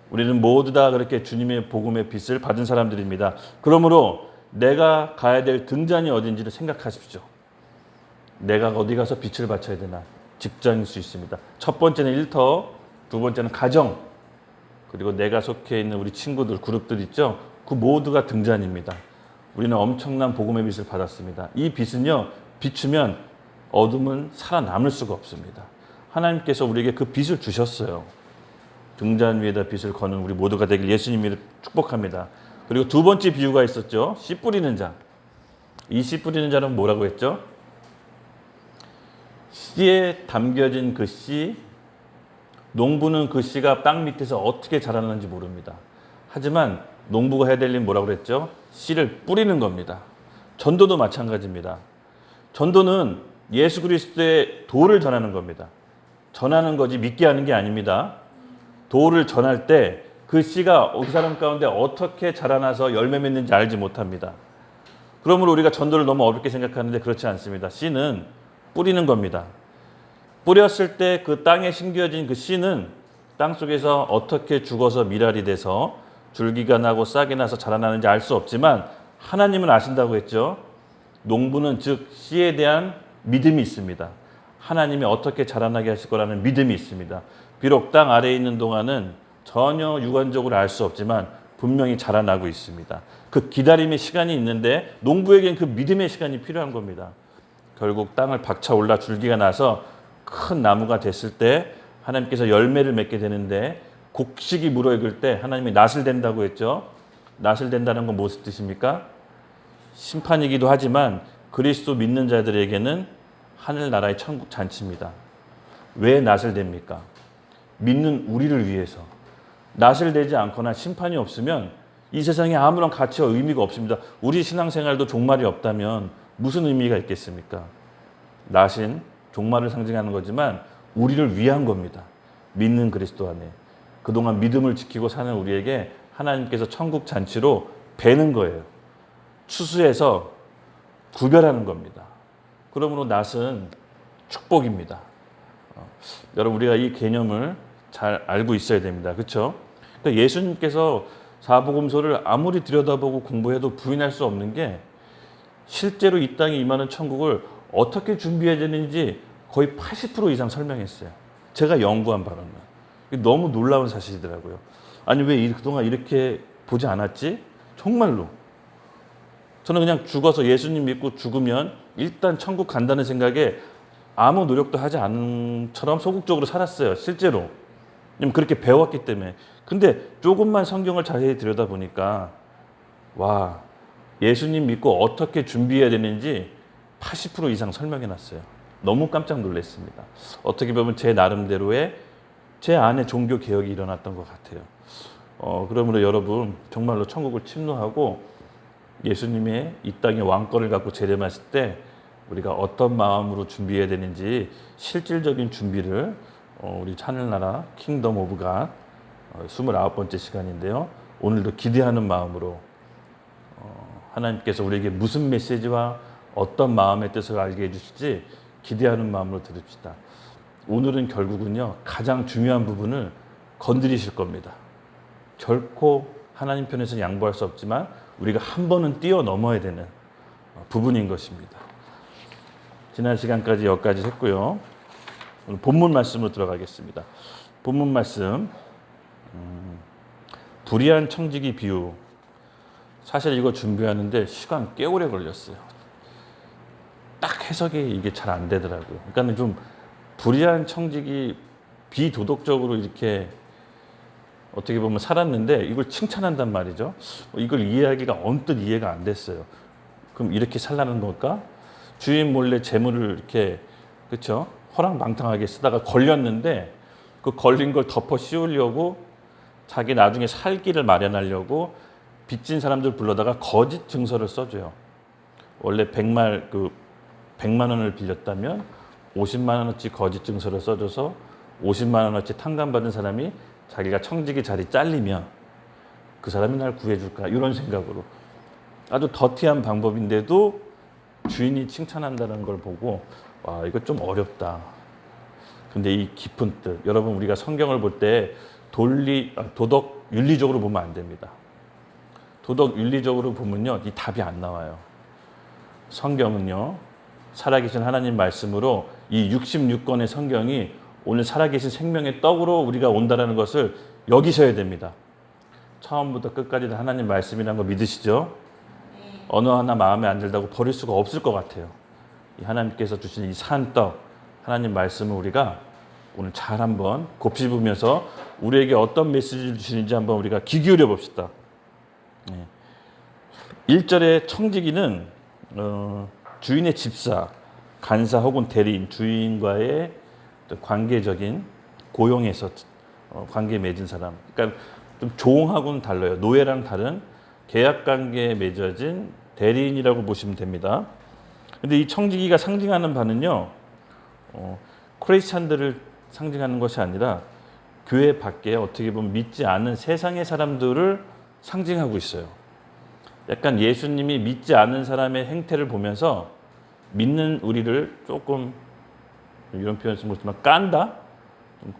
우리는 모두 다 그렇게 주님의 복음의 빛을 받은 사람들입니다. 그러므로 내가 가야 될 등잔이 어딘지를 생각하십시오. 내가 어디 가서 빛을 바쳐야 되나? 직장일 수 있습니다. 첫 번째는 일터, 두 번째는 가정, 그리고 내가 속해 있는 우리 친구들, 그룹들 있죠? 그 모두가 등잔입니다. 우리는 엄청난 복음의 빛을 받았습니다. 이 빛은요, 비추면 어둠은 살아남을 수가 없습니다. 하나님께서 우리에게 그 빛을 주셨어요. 등잔 위에다 빛을 거는 우리 모두가 되길 예수님이 축복합니다. 그리고 두 번째 비유가 있었죠. 씨 뿌리는 자. 이 씨 뿌리는 자는 뭐라고 했죠? 씨에 담겨진 그 씨, 농부는 그 씨가 땅 밑에서 어떻게 자라는지 모릅니다. 하지만 농부가 해야 될 일은 뭐라고 그랬죠? 씨를 뿌리는 겁니다. 전도도 마찬가지입니다. 전도는 예수 그리스도의 도를 전하는 겁니다. 전하는 거지 믿게 하는 게 아닙니다. 도를 전할 때 그 씨가 그 사람 가운데 어떻게 자라나서 열매 맺는지 알지 못합니다. 그러므로 우리가 전도를 너무 어렵게 생각하는데 그렇지 않습니다. 씨는 뿌리는 겁니다. 뿌렸을 때 그 땅에 심겨진 그 씨는 땅 속에서 어떻게 죽어서 미랄이 돼서 줄기가 나고 싹이 나서 자라나는지 알 수 없지만 하나님은 아신다고 했죠. 농부는 즉 씨에 대한 믿음이 있습니다. 하나님이 어떻게 자라나게 하실 거라는 믿음이 있습니다. 비록 땅 아래에 있는 동안은 전혀 육안적으로 알 수 없지만 분명히 자라나고 있습니다. 그 기다림의 시간이 있는데 농부에겐 그 믿음의 시간이 필요한 겁니다. 결국 땅을 박차 올라 줄기가 나서 큰 나무가 됐을 때 하나님께서 열매를 맺게 되는데 곡식이 무르익을 때 하나님이 낫을 댄다고 했죠. 낫을 댄다는 건 무슨 뜻입니까? 심판이기도 하지만 그리스도 믿는 자들에게는 하늘나라의 천국 잔치입니다. 왜 낫을 댑니까? 믿는 우리를 위해서. 낫을 대지 않거나 심판이 없으면 이 세상에 아무런 가치와 의미가 없습니다. 우리 신앙생활도 종말이 없다면 무슨 의미가 있겠습니까? 낫은 종말을 상징하는 거지만 우리를 위한 겁니다. 믿는 그리스도 안에. 그동안 믿음을 지키고 사는 우리에게 하나님께서 천국 잔치로 베는 거예요. 추수해서 구별하는 겁니다. 그러므로 낫은 축복입니다. 여러분 우리가 이 개념을 잘 알고 있어야 됩니다. 그렇죠? 그러니까 예수님께서 사복음서를 아무리 들여다보고 공부해도 부인할 수 없는 게 실제로 이 땅에 임하는 천국을 어떻게 준비해야 되는지 거의 80% 이상 설명했어요. 제가 연구한 바로는. 너무 놀라운 사실이더라고요. 아니 왜 그동안 이렇게 보지 않았지? 정말로. 저는 그냥 죽어서 예수님 믿고 죽으면 일단 천국 간다는 생각에 아무 노력도 하지 않은처럼 소극적으로 살았어요. 실제로. 왜냐면 그렇게 배웠기 때문에. 근데 조금만 성경을 자세히 들여다보니까 와, 예수님 믿고 어떻게 준비해야 되는지 80% 이상 설명해 놨어요. 너무 깜짝 놀랐습니다. 어떻게 보면 제 나름대로의 제 안에 종교 개혁이 일어났던 것 같아요. 그러므로 여러분 정말로 천국을 침노하고 예수님의 이 땅의 왕권을 갖고 재림하실 때 우리가 어떤 마음으로 준비해야 되는지 실질적인 준비를 우리 하늘나라 킹덤 오브 갓 29번째 시간인데요. 오늘도 기대하는 마음으로 하나님께서 우리에게 무슨 메시지와 어떤 마음의 뜻을 알게 해주실지 기대하는 마음으로 들읍시다. 오늘은 결국은요, 가장 중요한 부분을 건드리실 겁니다. 결코 하나님 편에서 양보할 수 없지만 우리가 한 번은 뛰어넘어야 되는 부분인 것입니다. 지난 시간까지 여기까지 했고요. 오늘 본문 말씀으로 들어가겠습니다. 본문 말씀, 불의한 청지기 비유. 사실 이거 준비하는데 시간 꽤 오래 걸렸어요. 딱 해석이 이게 잘 안 되더라고요. 그러니까 좀 불의한 청지기 비도덕적으로 이렇게 어떻게 보면 살았는데 이걸 칭찬한단 말이죠. 이걸 이해하기가 언뜻 이해가 안 됐어요. 그럼 이렇게 살라는 걸까? 주인 몰래 재물을 이렇게 그렇죠? 허랑방탕하게 쓰다가 걸렸는데 그 걸린 걸 덮어 씌우려고 자기 나중에 살 길을 마련하려고 빚진 사람들 불러다가 거짓 증서를 써줘요. 원래 100만 원을 빌렸다면 50만 원어치 거짓 증서를 써줘서 50만 원어치 탕감받은 사람이 자기가 청지기 자리 잘리면 그 사람이 날 구해줄까 이런 생각으로 아주 더티한 방법인데도 주인이 칭찬한다는 걸 보고 와, 이거 좀 어렵다. 근데 이 깊은 뜻, 여러분 우리가 성경을 볼 때 도덕 윤리적으로 보면 안 됩니다. 도덕 윤리적으로 보면요, 이 답이 안 나와요. 성경은요, 살아계신 하나님 말씀으로 이 66권의 성경이 오늘 살아계신 생명의 떡으로 우리가 온다는 것을 여기셔야 됩니다. 처음부터 끝까지 다 하나님 말씀이라는 거 믿으시죠? 어느 하나 마음에 안 들다고 버릴 수가 없을 것 같아요. 이 하나님께서 주신 이 산 떡, 하나님 말씀을 우리가 오늘 잘 한번 곱씹으면서 우리에게 어떤 메시지를 주시는지 한번 우리가 귀 기울여 봅시다. 1절의 청지기는 주인의 집사, 간사 혹은 대리인, 주인과의 관계적인 고용에서 관계 맺은 사람. 그러니까 좀 종하고는 달라요. 노예랑 다른 계약 관계에 맺어진 대리인이라고 보시면 됩니다. 근데 이 청지기가 상징하는 바는요, 크리스찬들을 상징하는 것이 아니라 교회 밖에 어떻게 보면 믿지 않은 세상의 사람들을 상징하고 있어요. 약간 예수님이 믿지 않은 사람의 행태를 보면서 믿는 우리를 조금 이런 표현 쓰면 모르지만 깐다?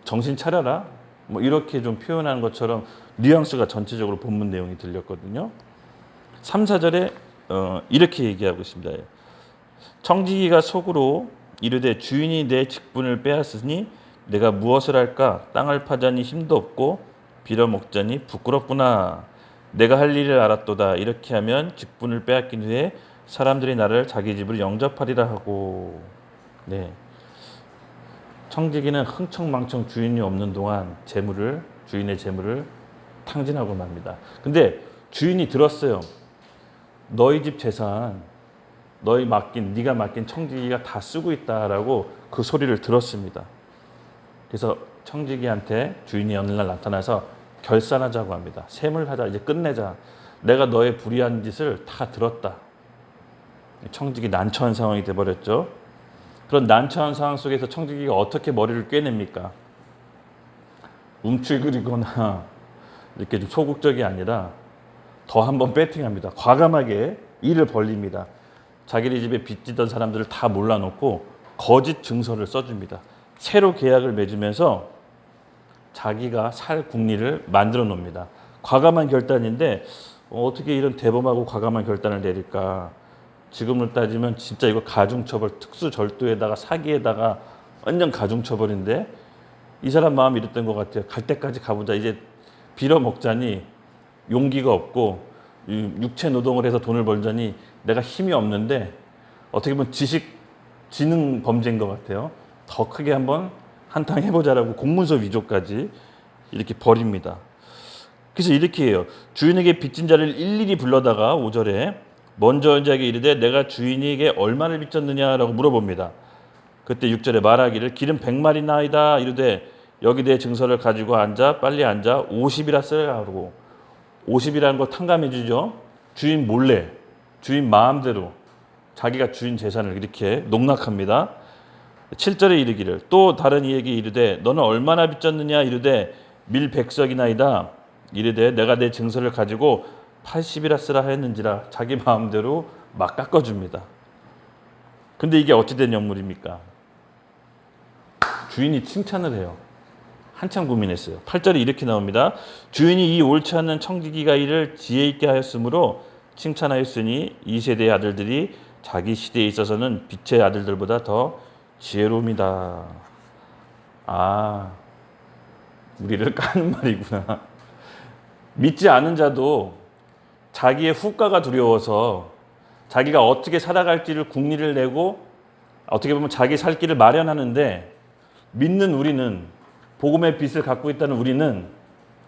정신 차려라? 뭐 이렇게 좀 표현하는 것처럼 뉘앙스가 전체적으로 본문 내용이 들렸거든요. 3, 4절에 이렇게 얘기하고 있습니다. 청지기가 속으로 이르되 주인이 내 직분을 빼앗으니 내가 무엇을 할까? 땅을 파자니 힘도 없고 빌어먹자니 부끄럽구나. 내가 할 일을 알았도다. 이렇게 하면 직분을 빼앗긴 후에 사람들이 나를 자기 집으로 영접하리라 하고. 네. 청지기는 흥청망청 주인이 없는 동안 주인의 재물을 탕진하고 맙니다. 근데 주인이 들었어요. 너희 집 재산, 네가 맡긴 청지기가 다 쓰고 있다라고 그 소리를 들었습니다. 그래서 청지기한테 주인이 어느 날 나타나서 결산하자고 합니다. 셈을 하자, 이제 끝내자. 내가 너의 불의한 짓을 다 들었다. 청지기 난처한 상황이 돼버렸죠. 그런 난처한 상황 속에서 청지기가 어떻게 머리를 꿰냅니까? 움츠그리거나 이렇게 좀 소극적이 아니라 더 한번 배팅합니다. 과감하게 일을 벌립니다. 자기네 집에 빚지던 사람들을 다 몰라놓고 거짓 증서를 써줍니다. 새로 계약을 맺으면서 자기가 살 국리를 만들어 놓습니다. 과감한 결단인데 어떻게 이런 대범하고 과감한 결단을 내릴까? 지금을 따지면 진짜 이거 가중처벌, 특수절도에다가 사기에다가 완전 가중처벌인데 이 사람 마음이 이랬던 것 같아요. 갈 때까지 가보자. 이제 빌어먹자니 용기가 없고 육체 노동을 해서 돈을 벌자니 내가 힘이 없는데 어떻게 보면 지식 지능 범죄인 것 같아요. 더 크게 한번 한탕 해보자라고 공문서 위조까지 이렇게 벌입니다. 그래서 이렇게 해요. 주인에게 빚진 자를 일일이 불러다가 5절에 먼저 자에게 이르되 내가 주인에게 얼마를 빚졌느냐라고 물어봅니다. 그때 6절에 말하기를 기름 100마리나이다 이르되 여기 내 증서를 가지고 앉아 빨리 앉아 50이라 쓰라 하고 50이라는 거 탕감해 주죠. 주인 몰래 주인 마음대로 자기가 주인 재산을 이렇게 농락합니다. 7절에 이르기를 또 다른 이에게 이르되 너는 얼마나 빚졌느냐 이르되 밀 100석이나이다 이르되 내가 내 증서를 가지고 80이라 쓰라 하였는지라 자기 마음대로 막 깎아줍니다. 근데 이게 어찌된 영물입니까? 주인이 칭찬을 해요. 한참 고민했어요. 8절에 이렇게 나옵니다. 주인이 이 옳지 않는 청지기가 이를 지혜 있게 하였으므로 칭찬하였으니 이 세대의 아들들이 자기 시대에 있어서는 빛의 아들들보다 더 지혜로움이다. 아, 우리를 까는 말이구나. 믿지 않은 자도 자기의 후과가 두려워서 자기가 어떻게 살아갈지를 궁리를 내고 어떻게 보면 자기 살 길을 마련하는데 믿는 우리는 복음의 빛을 갖고 있다는 우리는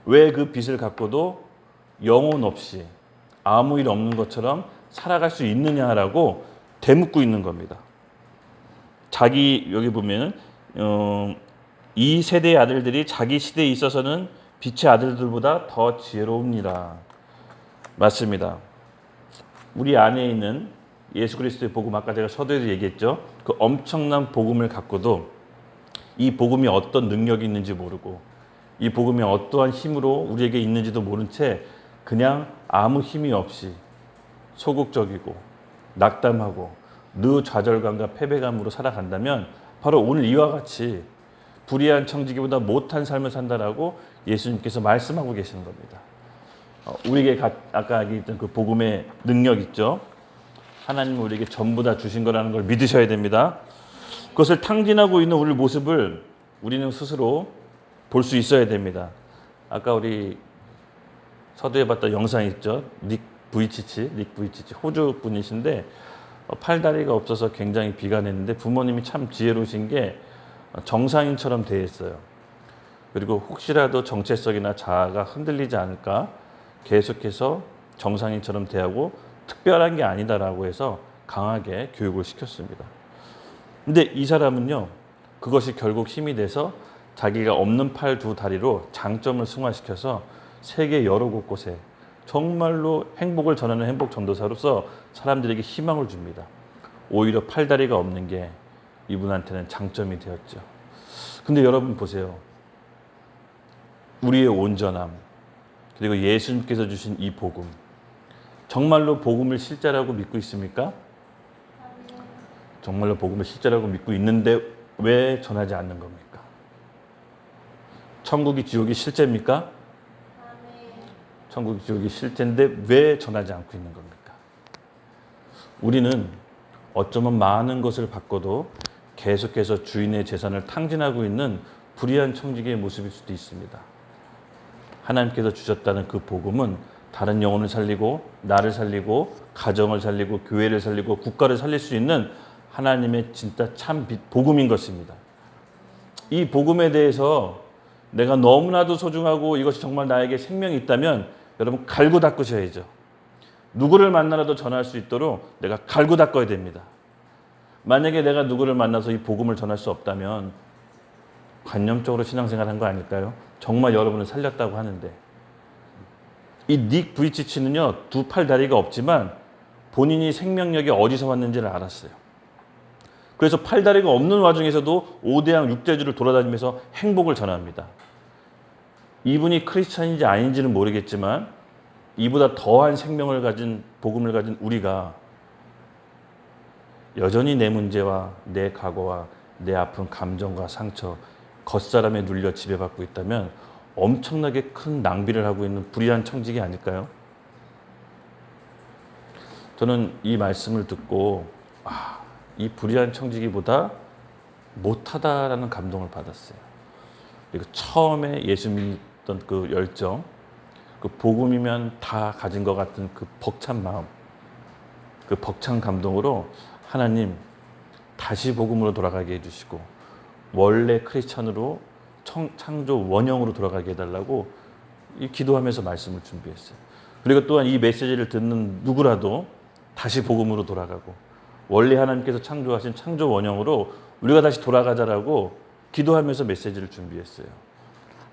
왜 그 빛을 갖고도 영혼 없이 아무 일 없는 것처럼 살아갈 수 있느냐라고 되묻고 있는 겁니다. 자기 여기 보면 이 세대의 아들들이 자기 시대에 있어서는 빛의 아들들보다 더 지혜로웁니다. 맞습니다. 우리 안에 있는 예수 그리스도의 복음 아까 제가 서두에도 얘기했죠. 그 엄청난 복음을 갖고도 이 복음이 어떤 능력이 있는지 모르고 이 복음이 어떠한 힘으로 우리에게 있는지도 모른 채 그냥 아무 힘이 없이 소극적이고 낙담하고 늘 좌절감과 패배감으로 살아간다면 바로 오늘 이와 같이 불의한 청지기보다 못한 삶을 산다라고 예수님께서 말씀하고 계시는 겁니다. 우리에게 아까 얘기했던 그 복음의 능력 있죠. 하나님은 우리에게 전부 다 주신 거라는 걸 믿으셔야 됩니다. 그것을 탕진하고 있는 우리 모습을 우리는 스스로 볼 수 있어야 됩니다. 아까 우리 서두에 봤던 영상 있죠. 닉 부이치치 호주 분이신데 팔다리가 없어서 굉장히 비관했는데 부모님이 참 지혜로우신 게 정상인처럼 대했어요. 그리고 혹시라도 정체성이나 자아가 흔들리지 않을까 계속해서 정상인처럼 대하고 특별한 게 아니다라고 해서 강하게 교육을 시켰습니다. 근데 이 사람은요, 그것이 결국 힘이 돼서 자기가 없는 팔 두 다리로 장점을 승화시켜서 세계 여러 곳곳에 정말로 행복을 전하는 행복 전도사로서 사람들에게 희망을 줍니다. 오히려 팔다리가 없는 게 이분한테는 장점이 되었죠. 근데 여러분 보세요. 우리의 온전함, 그리고 예수님께서 주신 이 복음, 정말로 복음을 실제라고 믿고 있습니까? 정말로 복음을 실제라고 믿고 있는데 왜 전하지 않는 겁니까? 천국이 지옥이 실제입니까? 천국이 지옥이 실제인데 왜 전하지 않고 있는 겁니까? 우리는 어쩌면 많은 것을 받고도 계속해서 주인의 재산을 탕진하고 있는 불의한 청지기의 모습일 수도 있습니다. 하나님께서 주셨다는 그 복음은 다른 영혼을 살리고 나를 살리고 가정을 살리고 교회를 살리고 국가를 살릴 수 있는 하나님의 진짜 참 복음인 것입니다. 이 복음에 대해서 내가 너무나도 소중하고 이것이 정말 나에게 생명이 있다면 여러분 갈고 닦으셔야죠. 누구를 만나라도 전할 수 있도록 내가 갈고 닦아야 됩니다. 만약에 내가 누구를 만나서 이 복음을 전할 수 없다면 관념적으로 신앙생활한 거 아닐까요? 정말 여러분을 살렸다고 하는데 이 닉 부이치치는요, 두 팔 다리가 없지만 본인이 생명력이 어디서 왔는지를 알았어요. 그래서 팔다리가 없는 와중에서도 5대양 6대주를 돌아다니면서 행복을 전합니다. 이분이 크리스찬인지 아닌지는 모르겠지만 이보다 더한 생명을 가진 복음을 가진 우리가 여전히 내 문제와 내 과거와 내 아픈 감정과 상처, 겉사람에 눌려 지배받고 있다면 엄청나게 큰 낭비를 하고 있는 불의한 청지기 아닐까요? 저는 이 말씀을 듣고 이 불의한 청지기보다 못하다라는 감동을 받았어요. 그리고 처음에 예수 믿던 그 열정, 그 복음이면 다 가진 것 같은 그 벅찬 마음, 그 벅찬 감동으로 하나님 다시 복음으로 돌아가게 해주시고 원래 크리스찬으로 창조 원형으로 돌아가게 해달라고 이 기도하면서 말씀을 준비했어요. 그리고 또한 이 메시지를 듣는 누구라도 다시 복음으로 돌아가고 원래 하나님께서 창조하신 창조 원형으로 우리가 다시 돌아가자라고 기도하면서 메시지를 준비했어요.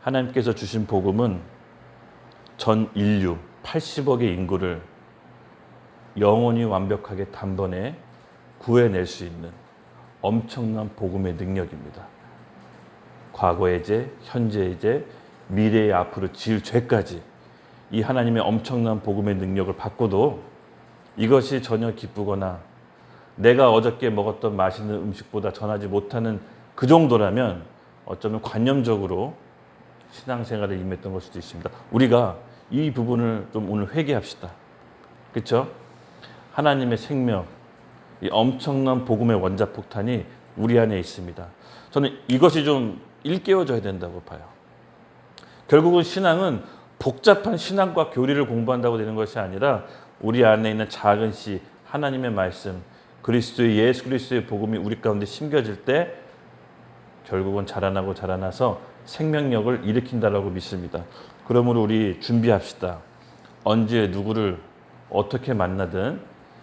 하나님께서 주신 복음은 전 인류 80억의 인구를 영원히 완벽하게 단번에 구해낼 수 있는 엄청난 복음의 능력입니다. 과거의 죄, 현재의 죄, 미래의 앞으로 지을 죄까지 이 하나님의 엄청난 복음의 능력을 받고도 이것이 전혀 기쁘거나 내가 어저께 먹었던 맛있는 음식보다 전하지 못하는 그 정도라면 어쩌면 관념적으로 신앙생활에 임했던 걸 수도 있습니다. 우리가 이 부분을 좀 오늘 회개합시다. 그렇죠? 하나님의 생명, 이 엄청난 복음의 원자폭탄이 우리 안에 있습니다. 저는 이것이 좀 일깨워져야 된다고 봐요. 결국은 신앙은 복잡한 신앙과 교리를 공부한다고 되는 것이 아니라 우리 안에 있는 작은 씨, 하나님의 말씀, 그리스도의 예수 그리스도의 복음이 우리 가운데 심겨질 때 결국은 자라나고 자라나서 생명력을 일으킨다라고 믿습니다. 그러므로 우리 준비합시다. 언제 누구를 어떻게 만나든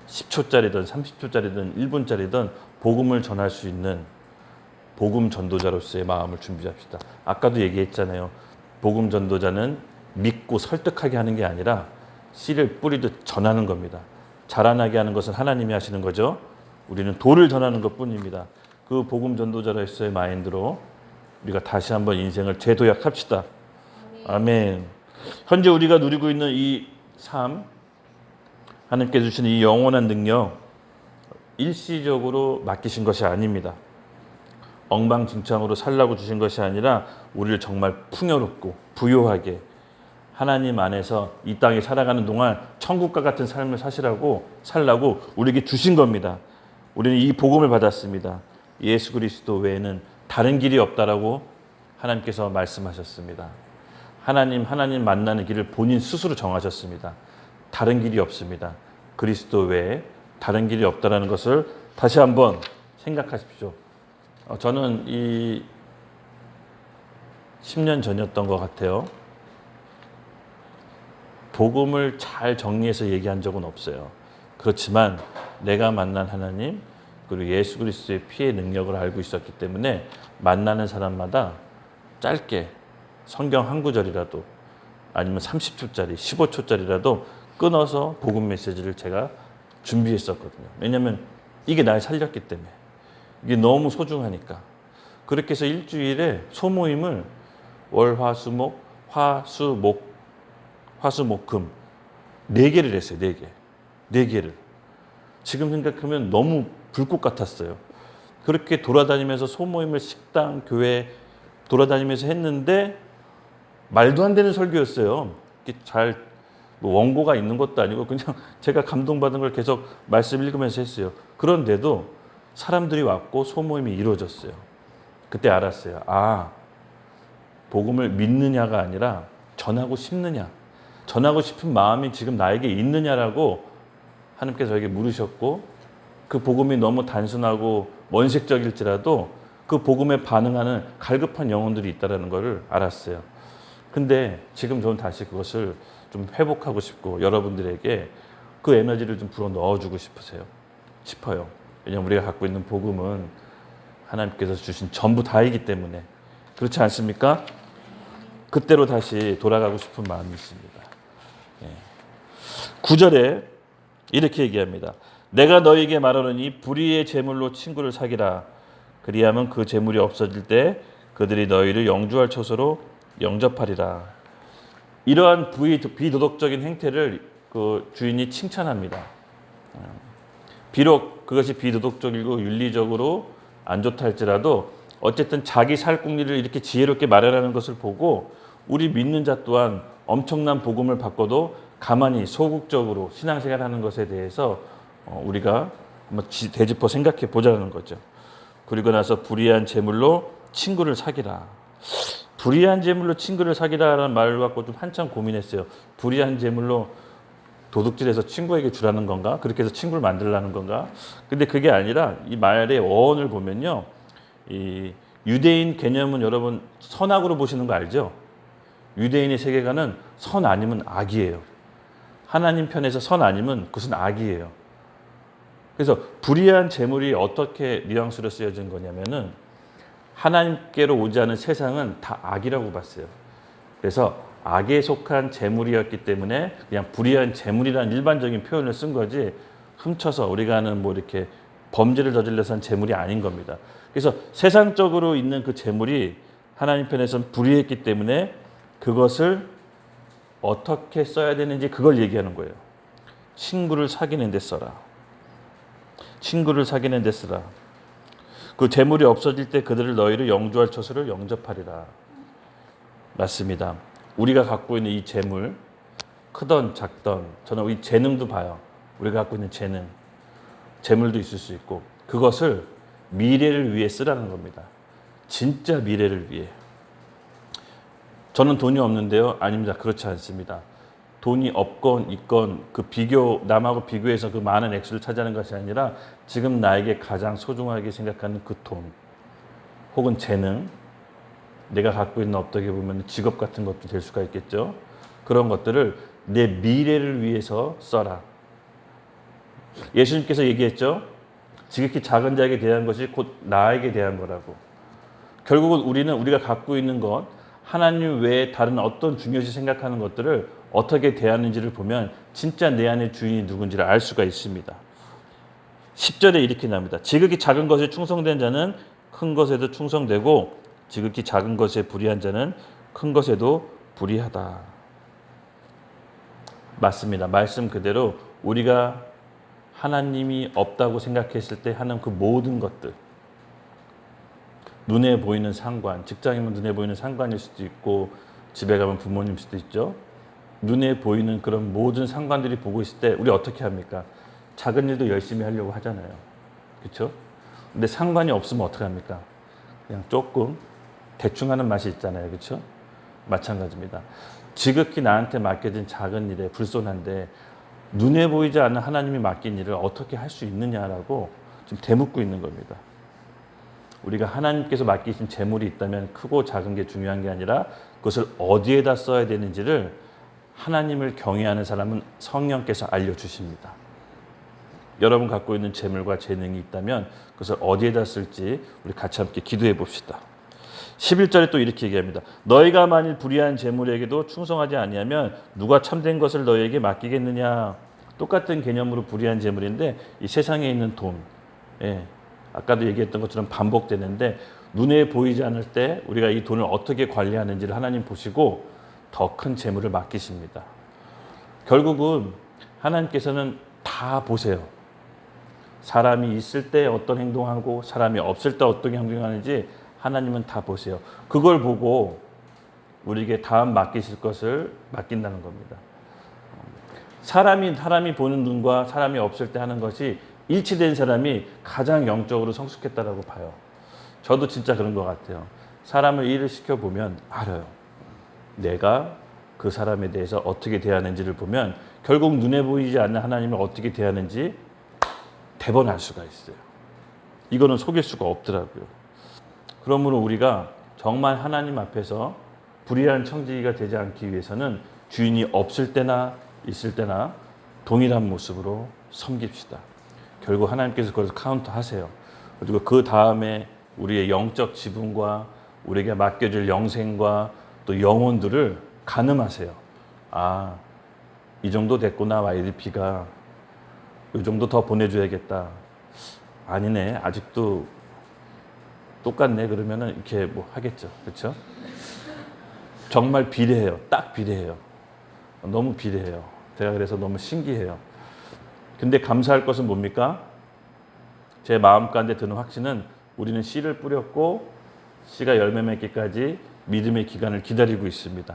10초짜리든 30초짜리든 1분짜리든 복음을 전할 수 있는 복음 전도자로서의 마음을 준비합시다. 아까도 얘기했잖아요. 복음 전도자는 믿고 설득하게 하는 게 아니라 씨를 뿌리듯 전하는 겁니다. 자라나게 하는 것은 하나님이 하시는 거죠. 우리는 도를 전하는 것뿐입니다. 그 복음 전도자로서의 마인드로 우리가 다시 한번 인생을 재도약합시다. 아멘. 현재 우리가 누리고 있는 이 삶, 하나님께서 주시는 이 영원한 능력 일시적으로 맡기신 것이 아닙니다. 엉망진창으로 살라고 주신 것이 아니라 우리를 정말 풍요롭고 부요하게 하나님 안에서 이 땅에 살아가는 동안 천국과 같은 삶을 살라고 우리에게 주신 겁니다. 우리는 이 복음을 받았습니다. 예수 그리스도 외에는 다른 길이 없다라고 하나님께서 말씀하셨습니다. 하나님 만나는 길을 본인 스스로 정하셨습니다. 다른 길이 없습니다. 그리스도 외에 다른 길이 없다라는 것을 다시 한번 생각하십시오. 저는 이 10년 전이었던 것 같아요. 복음을 잘 정리해서 얘기한 적은 없어요. 그렇지만 내가 만난 하나님 그리고 예수 그리스도의 피의 능력을 알고 있었기 때문에 만나는 사람마다 짧게 성경 한 구절이라도 아니면 30초짜리, 15초짜리라도 끊어서 복음 메시지를 제가 준비했었거든요. 왜냐하면 이게 날 살렸기 때문에. 이게 너무 소중하니까. 그렇게 해서 일주일에 소모임을 월, 화, 수, 목, 금 4개를 했어요. 4개. 4개를. 지금 생각하면 너무 불꽃 같았어요. 그렇게 돌아다니면서 소모임을 식당, 교회 돌아다니면서 했는데 말도 안 되는 설교였어요. 잘 원고가 있는 것도 아니고 그냥 제가 감동받은 걸 계속 말씀 읽으면서 했어요. 그런데도 사람들이 왔고 소모임이 이루어졌어요. 그때 알았어요. 아, 복음을 믿느냐가 아니라 전하고 싶느냐. 전하고 싶은 마음이 지금 나에게 있느냐라고 하나님께서 저에게 물으셨고 그 복음이 너무 단순하고 원색적일지라도 그 복음에 반응하는 갈급한 영혼들이 있다는 것을 알았어요. 근데 지금 저는 다시 그것을 좀 회복하고 싶고 여러분들에게 그 에너지를 좀 불어 넣어주고 싶어요. 왜냐하면 우리가 갖고 있는 복음은 하나님께서 주신 전부 다이기 때문에 그렇지 않습니까? 그때로 다시 돌아가고 싶은 마음이 있습니다. 9절에 이렇게 얘기합니다. 내가 너에게 말하노니 불의의 제물로 친구를 사귀라. 그리하면 그 제물이 없어질 때 그들이 너희를 영주할 처소로 영접하리라. 이러한 비도덕적인 행태를 그 주인이 칭찬합니다. 비록 그것이 비도덕적이고 윤리적으로 안 좋다 할지라도 어쨌든 자기 살 궁리를 이렇게 지혜롭게 마련하는 것을 보고 우리 믿는 자 또한 엄청난 복음을 받고도 가만히 소극적으로 신앙생활하는 것에 대해서 우리가 한번 되짚어 생각해 보자는 거죠. 그리고 나서 불의한 제물로 친구를 사귀라. 불의한 제물로 친구를 사귀라라는 말을 갖고 좀 한참 고민했어요. 불의한 제물로 도둑질해서 친구에게 주라는 건가? 그렇게 해서 친구를 만들라는 건가? 근데 그게 아니라 이 말의 어원을 보면요. 이 유대인 개념은 여러분 선악으로 보시는 거 알죠? 유대인의 세계관은 선 아니면 악이에요. 하나님 편에서 선 아니면 그것은 악이에요. 그래서 불의한 재물이 어떻게 뉘앙스로 쓰여진 거냐면은 하나님께로 오지 않은 세상은 다 악이라고 봤어요. 그래서 악에 속한 재물이었기 때문에 그냥 불의한 재물이라는 일반적인 표현을 쓴 거지 훔쳐서 우리가 하는 뭐 이렇게 범죄를 저질러서 한 재물이 아닌 겁니다. 그래서 세상적으로 있는 그 재물이 하나님 편에서는 불의했기 때문에 그것을 어떻게 써야 되는지 그걸 얘기하는 거예요. 친구를 사귀는 데 써라. 친구를 사귀는 데 쓰라. 그 재물이 없어질 때 그들을 너희를 영주할 처소를 영접하리라. 맞습니다. 우리가 갖고 있는 이 재물, 크던 작던, 저는 이 재능도 봐요. 우리가 갖고 있는 재능, 재물도 있을 수 있고 그것을 미래를 위해 쓰라는 겁니다. 진짜 미래를 위해. 저는 돈이 없는데요. 아닙니다. 그렇지 않습니다. 돈이 없건 있건 그 비교, 남하고 비교해서 그 많은 액수를 차지하는 것이 아니라 지금 나에게 가장 소중하게 생각하는 그 돈 혹은 재능, 내가 갖고 있는 어떻게 보면 직업 같은 것도 될 수가 있겠죠. 그런 것들을 내 미래를 위해서 써라. 예수님께서 얘기했죠. 지극히 작은 자에게 대한 것이 곧 나에게 대한 거라고. 결국은 우리는 우리가 갖고 있는 것, 하나님 외에 다른 어떤 중요시 생각하는 것들을 어떻게 대하는지를 보면 진짜 내 안의 주인이 누군지를 알 수가 있습니다. 10절에 이렇게 나옵니다. 지극히 작은 것에 충성된 자는 큰 것에도 충성되고 지극히 작은 것에 불의한 자는 큰 것에도 불의하다. 맞습니다. 말씀 그대로 우리가 하나님이 없다고 생각했을 때 하는 그 모든 것들, 눈에 보이는 상관, 직장이면 눈에 보이는 상관일 수도 있고 집에 가면 부모님 수도 있죠. 눈에 보이는 그런 모든 상관들이 보고 있을 때 우리 어떻게 합니까? 작은 일도 열심히 하려고 하잖아요. 그렇죠? 근데 상관이 없으면 어떻게 합니까? 그냥 조금 대충 하는 맛이 있잖아요. 그렇죠? 마찬가지입니다. 지극히 나한테 맡겨진 작은 일에 불손한데 눈에 보이지 않는 하나님이 맡긴 일을 어떻게 할 수 있느냐라고 지금 되묻고 있는 겁니다. 우리가 하나님께서 맡기신 재물이 있다면 크고 작은 게 중요한 게 아니라 그것을 어디에다 써야 되는지를 하나님을 경외하는 사람은 성령께서 알려주십니다. 여러분 갖고 있는 재물과 재능이 있다면 그것을 어디에다 쓸지 우리 같이 함께 기도해 봅시다. 11절에 또 이렇게 얘기합니다. 너희가 만일 불의한 재물에게도 충성하지 아니하면 누가 참된 것을 너희에게 맡기겠느냐. 똑같은 개념으로 불의한 재물인데 이 세상에 있는 돈, 아까도 얘기했던 것처럼 반복되는데 눈에 보이지 않을 때 우리가 이 돈을 어떻게 관리하는지를 하나님 보시고 더 큰 재물을 맡기십니다. 결국은 하나님께서는 다 보세요. 사람이 있을 때 어떤 행동하고 사람이 없을 때 어떤 행동하는지 하나님은 다 보세요. 그걸 보고 우리에게 다음 맡기실 것을 맡긴다는 겁니다. 사람이 보는 눈과 사람이 없을 때 하는 것이 일치된 사람이 가장 영적으로 성숙했다라고 봐요. 저도 진짜 그런 것 같아요. 사람을 일을 시켜보면 알아요. 내가 그 사람에 대해서 어떻게 대하는지를 보면 결국 눈에 보이지 않는 하나님을 어떻게 대하는지 대번 알 수가 있어요. 이거는 속일 수가 없더라고요. 그러므로 우리가 정말 하나님 앞에서 불의한 청지기가 되지 않기 위해서는 주인이 없을 때나 있을 때나 동일한 모습으로 섬깁시다. 결국 하나님께서 그걸 카운트하세요. 그리고 그 다음에 우리의 영적 지분과 우리에게 맡겨질 영생과 또 영혼들을 가늠하세요. 아, 이 정도 됐구나. YDP가 이 정도 더 보내줘야겠다. 아니네, 아직도 똑같네. 그러면은 이렇게 뭐 하겠죠. 그렇죠? 정말 비례해요. 딱 비례해요. 너무 비례해요. 제가 그래서 너무 신기해요. 근데 감사할 것은 뭡니까? 제 마음 가운데 드는 확신은 우리는 씨를 뿌렸고 씨가 열매 맺기까지 믿음의 기간을 기다리고 있습니다.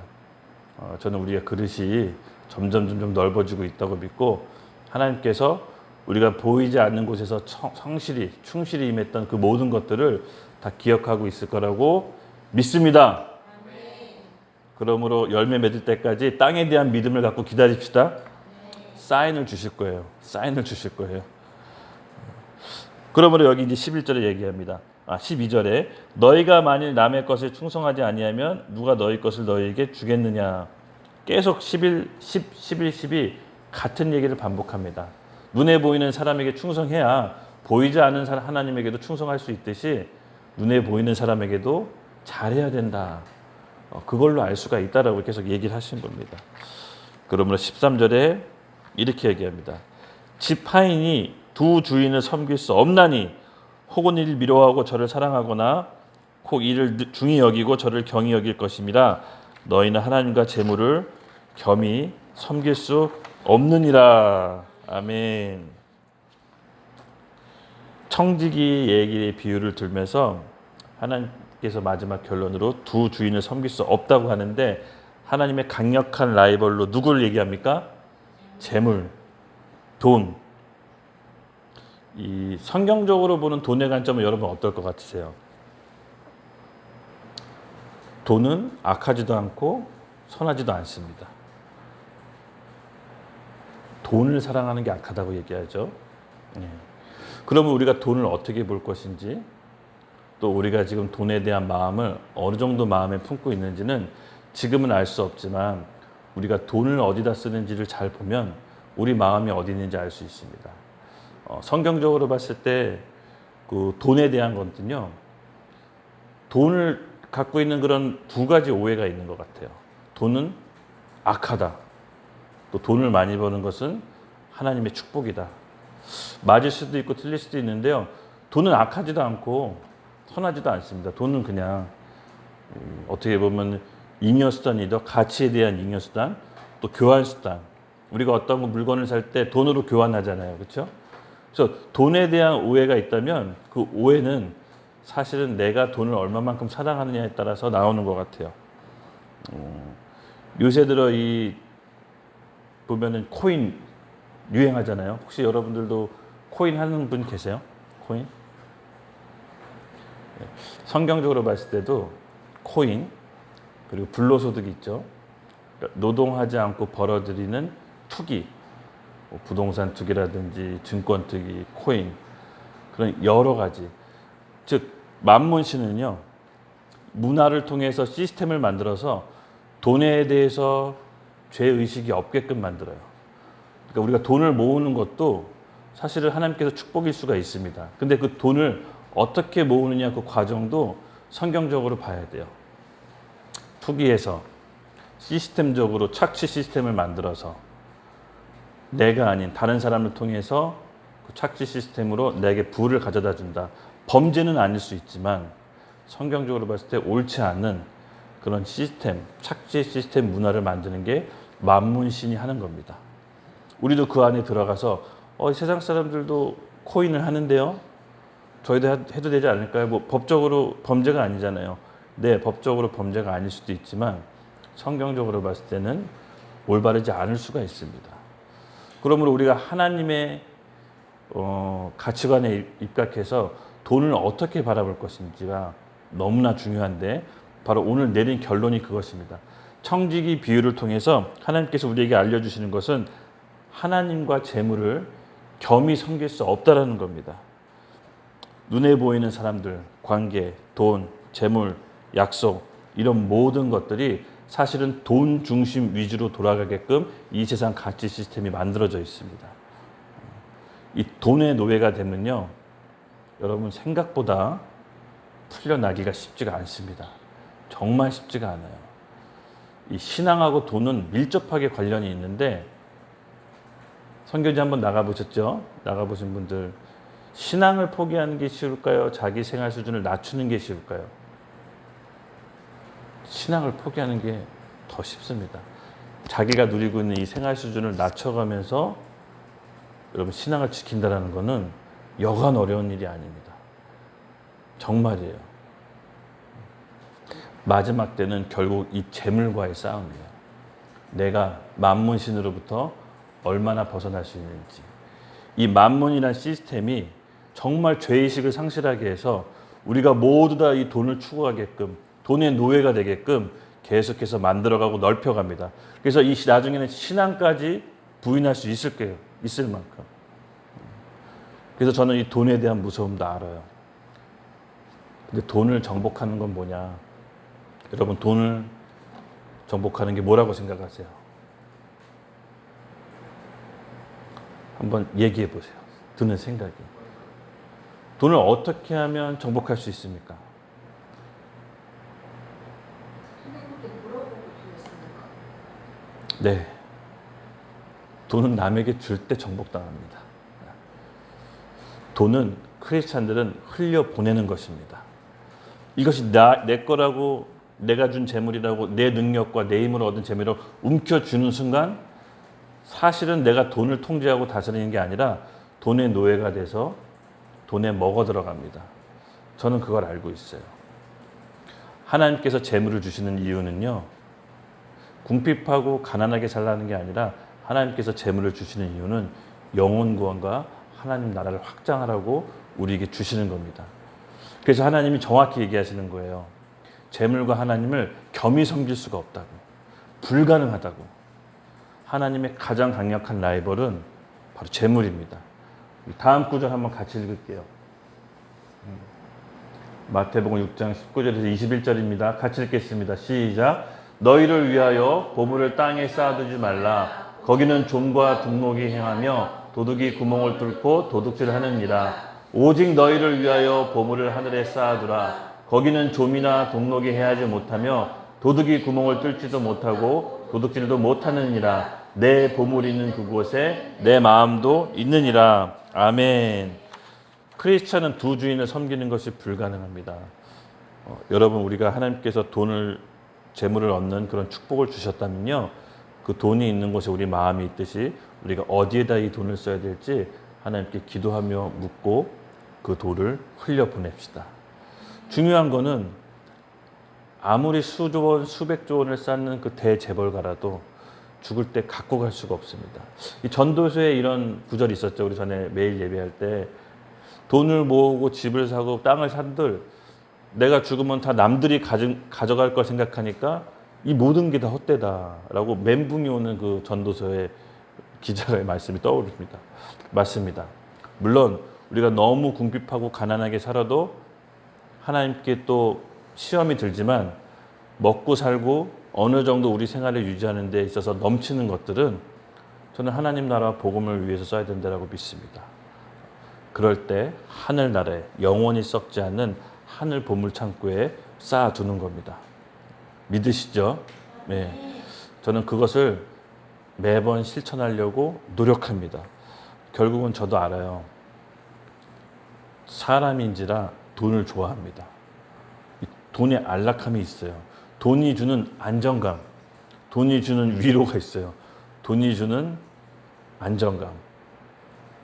저는 우리의 그릇이 점점 넓어지고 있다고 믿고 하나님께서 우리가 보이지 않는 곳에서 성실히 충실히 임했던 그 모든 것들을 다 기억하고 있을 거라고 믿습니다. 그러므로 열매 맺을 때까지 땅에 대한 믿음을 갖고 기다립시다. 사인을 주실 거예요. 사인을 주실 거예요. 그러므로 여기 이제 11절에 얘기합니다. 12절에 너희가 만일 남의 것에 충성하지 아니하면 누가 너희 것을 너희에게 주겠느냐. 계속 11, 12 같은 얘기를 반복합니다. 눈에 보이는 사람에게 충성해야 보이지 않는 하나님에게도 충성할 수 있듯이 눈에 보이는 사람에게도 잘해야 된다. 그걸로 알 수가 있다라고 계속 얘기를 하신 겁니다. 그러므로 13절에 이렇게 얘기합니다. 집 하인이 두 주인을 섬길 수 없나니 혹은 이를 미워하고 저를 사랑하거나 혹 이를 중히 여기고 저를 경히 여길 것임이라 너희는 하나님과 재물을 겸히 섬길 수 없느니라. 아멘. 청지기 얘기의 비유를 들면서 하나님께서 마지막 결론으로 두 주인을 섬길 수 없다고 하는데 하나님의 강력한 라이벌로 누구를 얘기합니까? 재물, 돈. 이 성경적으로 보는 돈의 관점은 여러분 어떨 것 같으세요? 돈은 악하지도 않고 선하지도 않습니다. 돈을 사랑하는 게 악하다고 얘기하죠. 그러면 우리가 돈을 어떻게 볼 것인지, 또 우리가 지금 돈에 대한 마음을 어느 정도 마음에 품고 있는지는 지금은 알 수 없지만 우리가 돈을 어디다 쓰는지를 잘 보면 우리 마음이 어디 있는지 알 수 있습니다. 성경적으로 봤을 때 그 돈에 대한 것은요, 돈을 갖고 있는 그런 두 가지 오해가 있는 것 같아요. 돈은 악하다. 또 돈을 많이 버는 것은 하나님의 축복이다. 맞을 수도 있고 틀릴 수도 있는데요. 돈은 악하지도 않고 선하지도 않습니다. 돈은 그냥 어떻게 보면 잉여수단이죠. 가치에 대한 잉여수단, 또 교환수단. 우리가 어떤 물건을 살 때 돈으로 교환하잖아요. 그렇죠? 그래서 돈에 대한 오해가 있다면 그 오해는 사실은 내가 돈을 얼마만큼 사랑하느냐에 따라서 나오는 것 같아요. 요새 들어 이 보면은 코인 유행하잖아요. 혹시 여러분들도 코인 하는 분 계세요? 코인? 성경적으로 봤을 때도 코인, 그리고 불로소득 있죠. 노동하지 않고 벌어들이는 투기, 부동산 투기라든지 증권 투기, 코인, 그런 여러 가지. 즉 만문신은요, 문화를 통해서 시스템을 만들어서 돈에 대해서 죄의식이 없게끔 만들어요. 그러니까 우리가 돈을 모으는 것도 사실은 하나님께서 축복일 수가 있습니다. 근데 그 돈을 어떻게 모으느냐, 그 과정도 성경적으로 봐야 돼요. 투기해서 시스템적으로 착취 시스템을 만들어서 내가 아닌 다른 사람을 통해서 그 착취 시스템으로 내게 부를 가져다 준다. 범죄는 아닐 수 있지만 성경적으로 봤을 때 옳지 않은 그런 시스템, 착취 시스템 문화를 만드는 게 만문신이 하는 겁니다. 우리도 그 안에 들어가서 세상 사람들도 코인을 하는데요. 저희도 해도 되지 않을까요? 뭐 법적으로 범죄가 아니잖아요. 네, 법적으로 범죄가 아닐 수도 있지만 성경적으로 봤을 때는 올바르지 않을 수가 있습니다. 그러므로 우리가 하나님의 가치관에 입각해서 돈을 어떻게 바라볼 것인지가 너무나 중요한데 바로 오늘 내린 결론이 그것입니다. 청지기 비유를 통해서 하나님께서 우리에게 알려주시는 것은 하나님과 재물을 겸히 섬길 수 없다라는 겁니다. 눈에 보이는 사람들, 관계, 돈, 재물, 약속, 이런 모든 것들이 사실은 돈 중심 위주로 돌아가게끔 이 세상 가치 시스템이 만들어져 있습니다. 이 돈의 노예가 되면요, 여러분 생각보다 풀려나기가 쉽지가 않습니다. 정말 쉽지가 않아요. 이 신앙하고 돈은 밀접하게 관련이 있는데 선교지 한번 나가보셨죠? 나가보신 분들, 신앙을 포기하는 게 쉬울까요? 자기 생활 수준을 낮추는 게 쉬울까요? 신앙을 포기하는 게 더 쉽습니다. 자기가 누리고 있는 이 생활 수준을 낮춰가면서 여러분 신앙을 지킨다는 것은 여간 어려운 일이 아닙니다. 정말이에요. 마지막 때는 결국 이 재물과의 싸움이에요. 내가 만문신으로부터 얼마나 벗어날 수 있는지. 이 만문이라는 시스템이 정말 죄의식을 상실하게 해서 우리가 모두 다 이 돈을 추구하게끔, 돈의 노예가 되게끔 계속해서 만들어가고 넓혀갑니다. 그래서 이 나중에는 신앙까지 부인할 수 있을 만큼. 그래서 저는 이 돈에 대한 무서움도 알아요. 근데 돈을 정복하는 건 뭐냐? 여러분, 돈을 정복하는 게 뭐라고 생각하세요? 한번 얘기해 보세요. 드는 생각이. 돈을 어떻게 하면 정복할 수 있습니까? 네. 돈은 남에게 줄 때 정복당합니다. 돈은 크리스찬들은 흘려보내는 것입니다. 이것이 내 거라고, 내가 준 재물이라고, 내 능력과 내 힘으로 얻은 재물을 움켜주는 순간 사실은 내가 돈을 통제하고 다스리는 게 아니라 돈의 노예가 돼서 돈에 먹어 들어갑니다. 저는 그걸 알고 있어요. 하나님께서 재물을 주시는 이유는요, 궁핍하고 가난하게 살라는 게 아니라 하나님께서 재물을 주시는 이유는 영혼 구원과 하나님 나라를 확장하라고 우리에게 주시는 겁니다. 그래서 하나님이 정확히 얘기하시는 거예요. 재물과 하나님을 겸히 섬길 수가 없다고. 불가능하다고. 하나님의 가장 강력한 라이벌은 바로 재물입니다. 다음 구절 한번 같이 읽을게요. 마태복음 6장 19절에서 21절입니다. 같이 읽겠습니다. 시작. 너희를 위하여 보물을 땅에 쌓아두지 말라. 거기는 좀과 등록이 행하며 도둑이 구멍을 뚫고 도둑질하느니라. 오직 너희를 위하여 보물을 하늘에 쌓아두라. 거기는 좀이나 동록이 해하지 못하며 도둑이 구멍을 뚫지도 못하고 도둑질도 못하느니라. 내 보물이 있는 그곳에 내 마음도 있느니라. 아멘. 크리스찬은 두 주인을 섬기는 것이 불가능합니다. 여러분, 우리가 하나님께서 재물을 얻는 그런 축복을 주셨다면요, 그 돈이 있는 곳에 우리 마음이 있듯이 우리가 어디에다 이 돈을 써야 될지 하나님께 기도하며 묻고 그 돈을 흘려보냅시다. 중요한 거는 아무리 수조 원, 수백조 원을 쌓는 그 대재벌가라도 죽을 때 갖고 갈 수가 없습니다. 이 전도서에 이런 구절이 있었죠. 우리 전에 매일 예배할 때 돈을 모으고 집을 사고 땅을 산들 내가 죽으면 다 남들이 가져갈 걸 생각하니까 이 모든 게 다 헛되다라고 멘붕이 오는 그 전도서의 기자의 말씀이 떠오릅니다. 맞습니다. 물론 우리가 너무 궁핍하고 가난하게 살아도 하나님께 또 시험이 들지만 먹고 살고 어느 정도 우리 생활을 유지하는 데 있어서 넘치는 것들은 저는 하나님 나라 복음을 위해서 써야 된다고 믿습니다. 그럴 때 하늘나라에 영원히 썩지 않는 하늘 보물 창고에 쌓아두는 겁니다. 믿으시죠? 네. 저는 그것을 매번 실천하려고 노력합니다. 결국은 저도 알아요. 사람인지라 돈을 좋아합니다. 돈에 안락함이 있어요. 돈이 주는 안정감, 돈이 주는 위로가 있어요. 돈이 주는 안정감.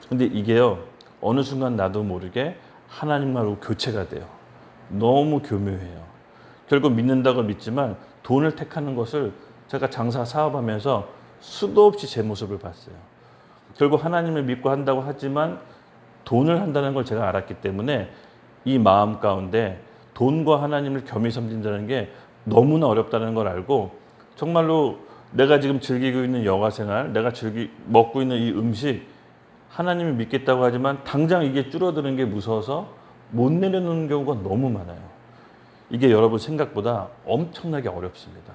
근데 이게요, 어느 순간 나도 모르게 하나님과로 교체가 돼요. 너무 교묘해요. 결국 믿는다고 믿지만 돈을 택하는 것을 제가 장사 사업하면서 수도 없이 제 모습을 봤어요. 결국 하나님을 믿고 한다고 하지만 돈을 한다는 걸 제가 알았기 때문에 이 마음 가운데 돈과 하나님을 겸히 섬긴다는 게 너무나 어렵다는 걸 알고 정말로 내가 지금 즐기고 있는 여가생활, 내가 먹고 있는 이 음식, 하나님을 믿겠다고 하지만 당장 이게 줄어드는 게 무서워서 못 내려놓는 경우가 너무 많아요. 이게 여러분 생각보다 엄청나게 어렵습니다.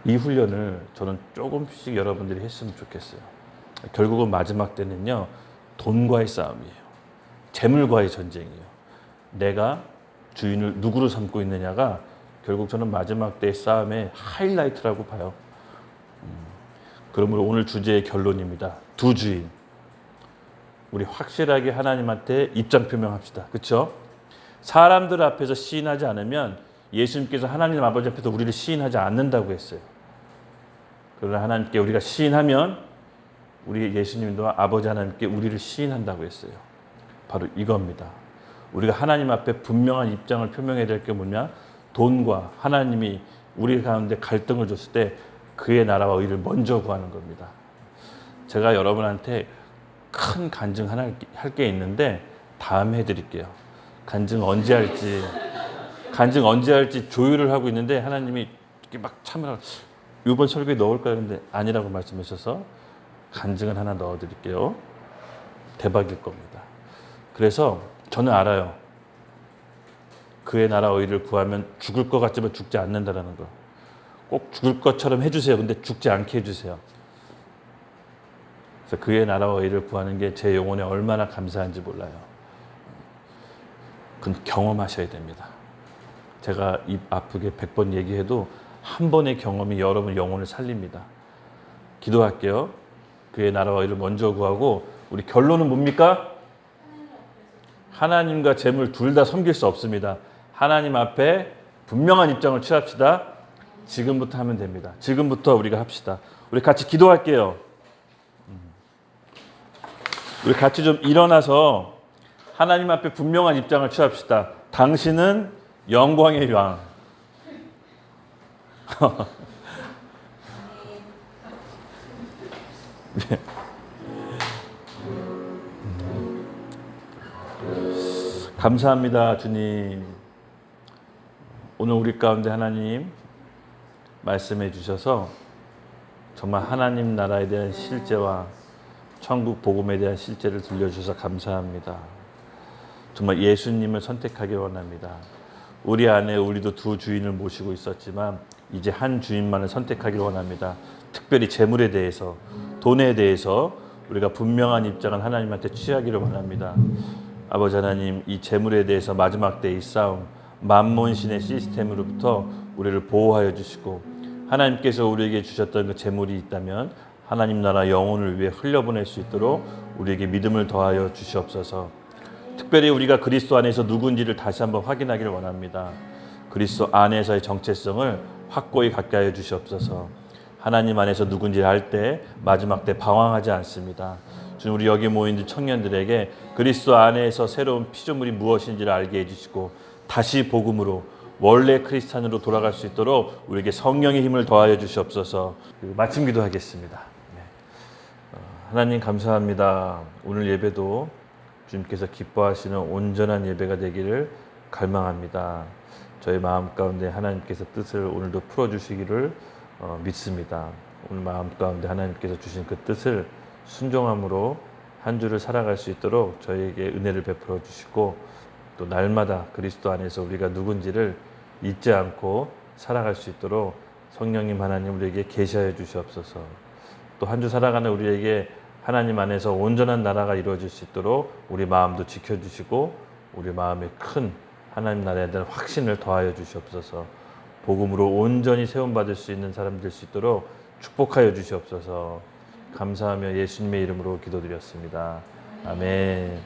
이 훈련을 저는 조금씩 여러분들이 했으면 좋겠어요. 결국은 마지막 때는요, 돈과의 싸움이에요. 재물과의 전쟁이에요. 내가 주인을 누구로 삼고 있느냐가 결국 저는 마지막 때의 싸움의 하이라이트라고 봐요. 그러므로 오늘 주제의 결론입니다. 두 주인. 우리 확실하게 하나님한테 입장 표명합시다. 그렇죠? 사람들 앞에서 시인하지 않으면 예수님께서 하나님 아버지 앞에서 우리를 시인하지 않는다고 했어요. 그러나 하나님께 우리가 시인하면 우리 예수님도 아버지 하나님께 우리를 시인한다고 했어요. 바로 이겁니다. 우리가 하나님 앞에 분명한 입장을 표명해야 될 게 뭐냐? 돈과 하나님이 우리 가운데 갈등을 줬을 때 그의 나라와 의를 먼저 구하는 겁니다. 제가 여러분한테 큰 간증 하나 할 게 있는데 다음에 해드릴게요. 간증 언제 할지 조율을 하고 있는데 하나님이 이렇게 막 참으라. 이번 설교에 넣을까요? 근데 아니라고 말씀하셔서 간증을 하나 넣어드릴게요. 대박일 겁니다. 그래서 저는 알아요. 그의 나라 의를 구하면 죽을 것 같지만 죽지 않는다라는 거. 꼭 죽을 것처럼 해주세요. 근데 죽지 않게 해주세요. 그래서 그의 나라와 의를 구하는 게 제 영혼에 얼마나 감사한지 몰라요. 그건 경험하셔야 됩니다. 제가 입 아프게 100번 얘기해도 한 번의 경험이 여러분 영혼을 살립니다. 기도할게요. 그의 나라와 의를 먼저 구하고 우리 결론은 뭡니까? 하나님과 재물 둘 다 섬길 수 없습니다. 하나님 앞에 분명한 입장을 취합시다. 지금부터 하면 됩니다. 지금부터 우리가 합시다. 우리 같이 기도할게요. 우리 같이 좀 일어나서 하나님 앞에 분명한 입장을 취합시다. 당신은 영광의 왕. 네. 감사합니다, 주님. 오늘 우리 가운데 하나님 말씀해 주셔서 정말 하나님 나라에 대한 실제와 천국 복음에 대한 실제를 들려주셔서 감사합니다. 정말 예수님을 선택하기 원합니다. 우리 안에 우리도 두 주인을 모시고 있었지만 이제 한 주인만을 선택하기 원합니다. 특별히 재물에 대해서, 돈에 대해서 우리가 분명한 입장을 하나님한테 취하기를 원합니다. 아버지 하나님, 이 재물에 대해서 마지막 때의 싸움, 만몬신의 시스템으로부터 우리를 보호하여 주시고 하나님께서 우리에게 주셨던 그 재물이 있다면 하나님 나라 영혼을 위해 흘려보낼 수 있도록 우리에게 믿음을 더하여 주시옵소서. 특별히 우리가 그리스도 안에서 누군지를 다시 한번 확인하기를 원합니다. 그리스도 안에서의 정체성을 확고히 갖게 하여 주시옵소서. 하나님 안에서 누군지 알 때 마지막 때 방황하지 않습니다. 주님, 우리 여기 모인 청년들에게 그리스도 안에서 새로운 피조물이 무엇인지를 알게 해주시고 다시 복음으로 원래 크리스찬으로 돌아갈 수 있도록 우리에게 성령의 힘을 더하여 주시옵소서. 마침 기도하겠습니다. 하나님 감사합니다. 오늘 예배도 주님께서 기뻐하시는 온전한 예배가 되기를 갈망합니다. 저희 마음 가운데 하나님께서 뜻을 오늘도 풀어주시기를 믿습니다. 오늘 마음 가운데 하나님께서 주신 그 뜻을 순종함으로 한 주를 살아갈 수 있도록 저희에게 은혜를 베풀어 주시고 또 날마다 그리스도 안에서 우리가 누군지를 잊지 않고 살아갈 수 있도록 성령님 하나님 우리에게 계시하여 주시옵소서. 또 한 주 살아가는 우리에게 하나님 안에서 온전한 나라가 이루어질 수 있도록 우리 마음도 지켜주시고 우리 마음에 큰 하나님 나라에 대한 확신을 더하여 주시옵소서. 복음으로 온전히 세움받을 수 있는 사람 될 수 있도록 축복하여 주시옵소서. 감사하며 예수님의 이름으로 기도드렸습니다. 아멘.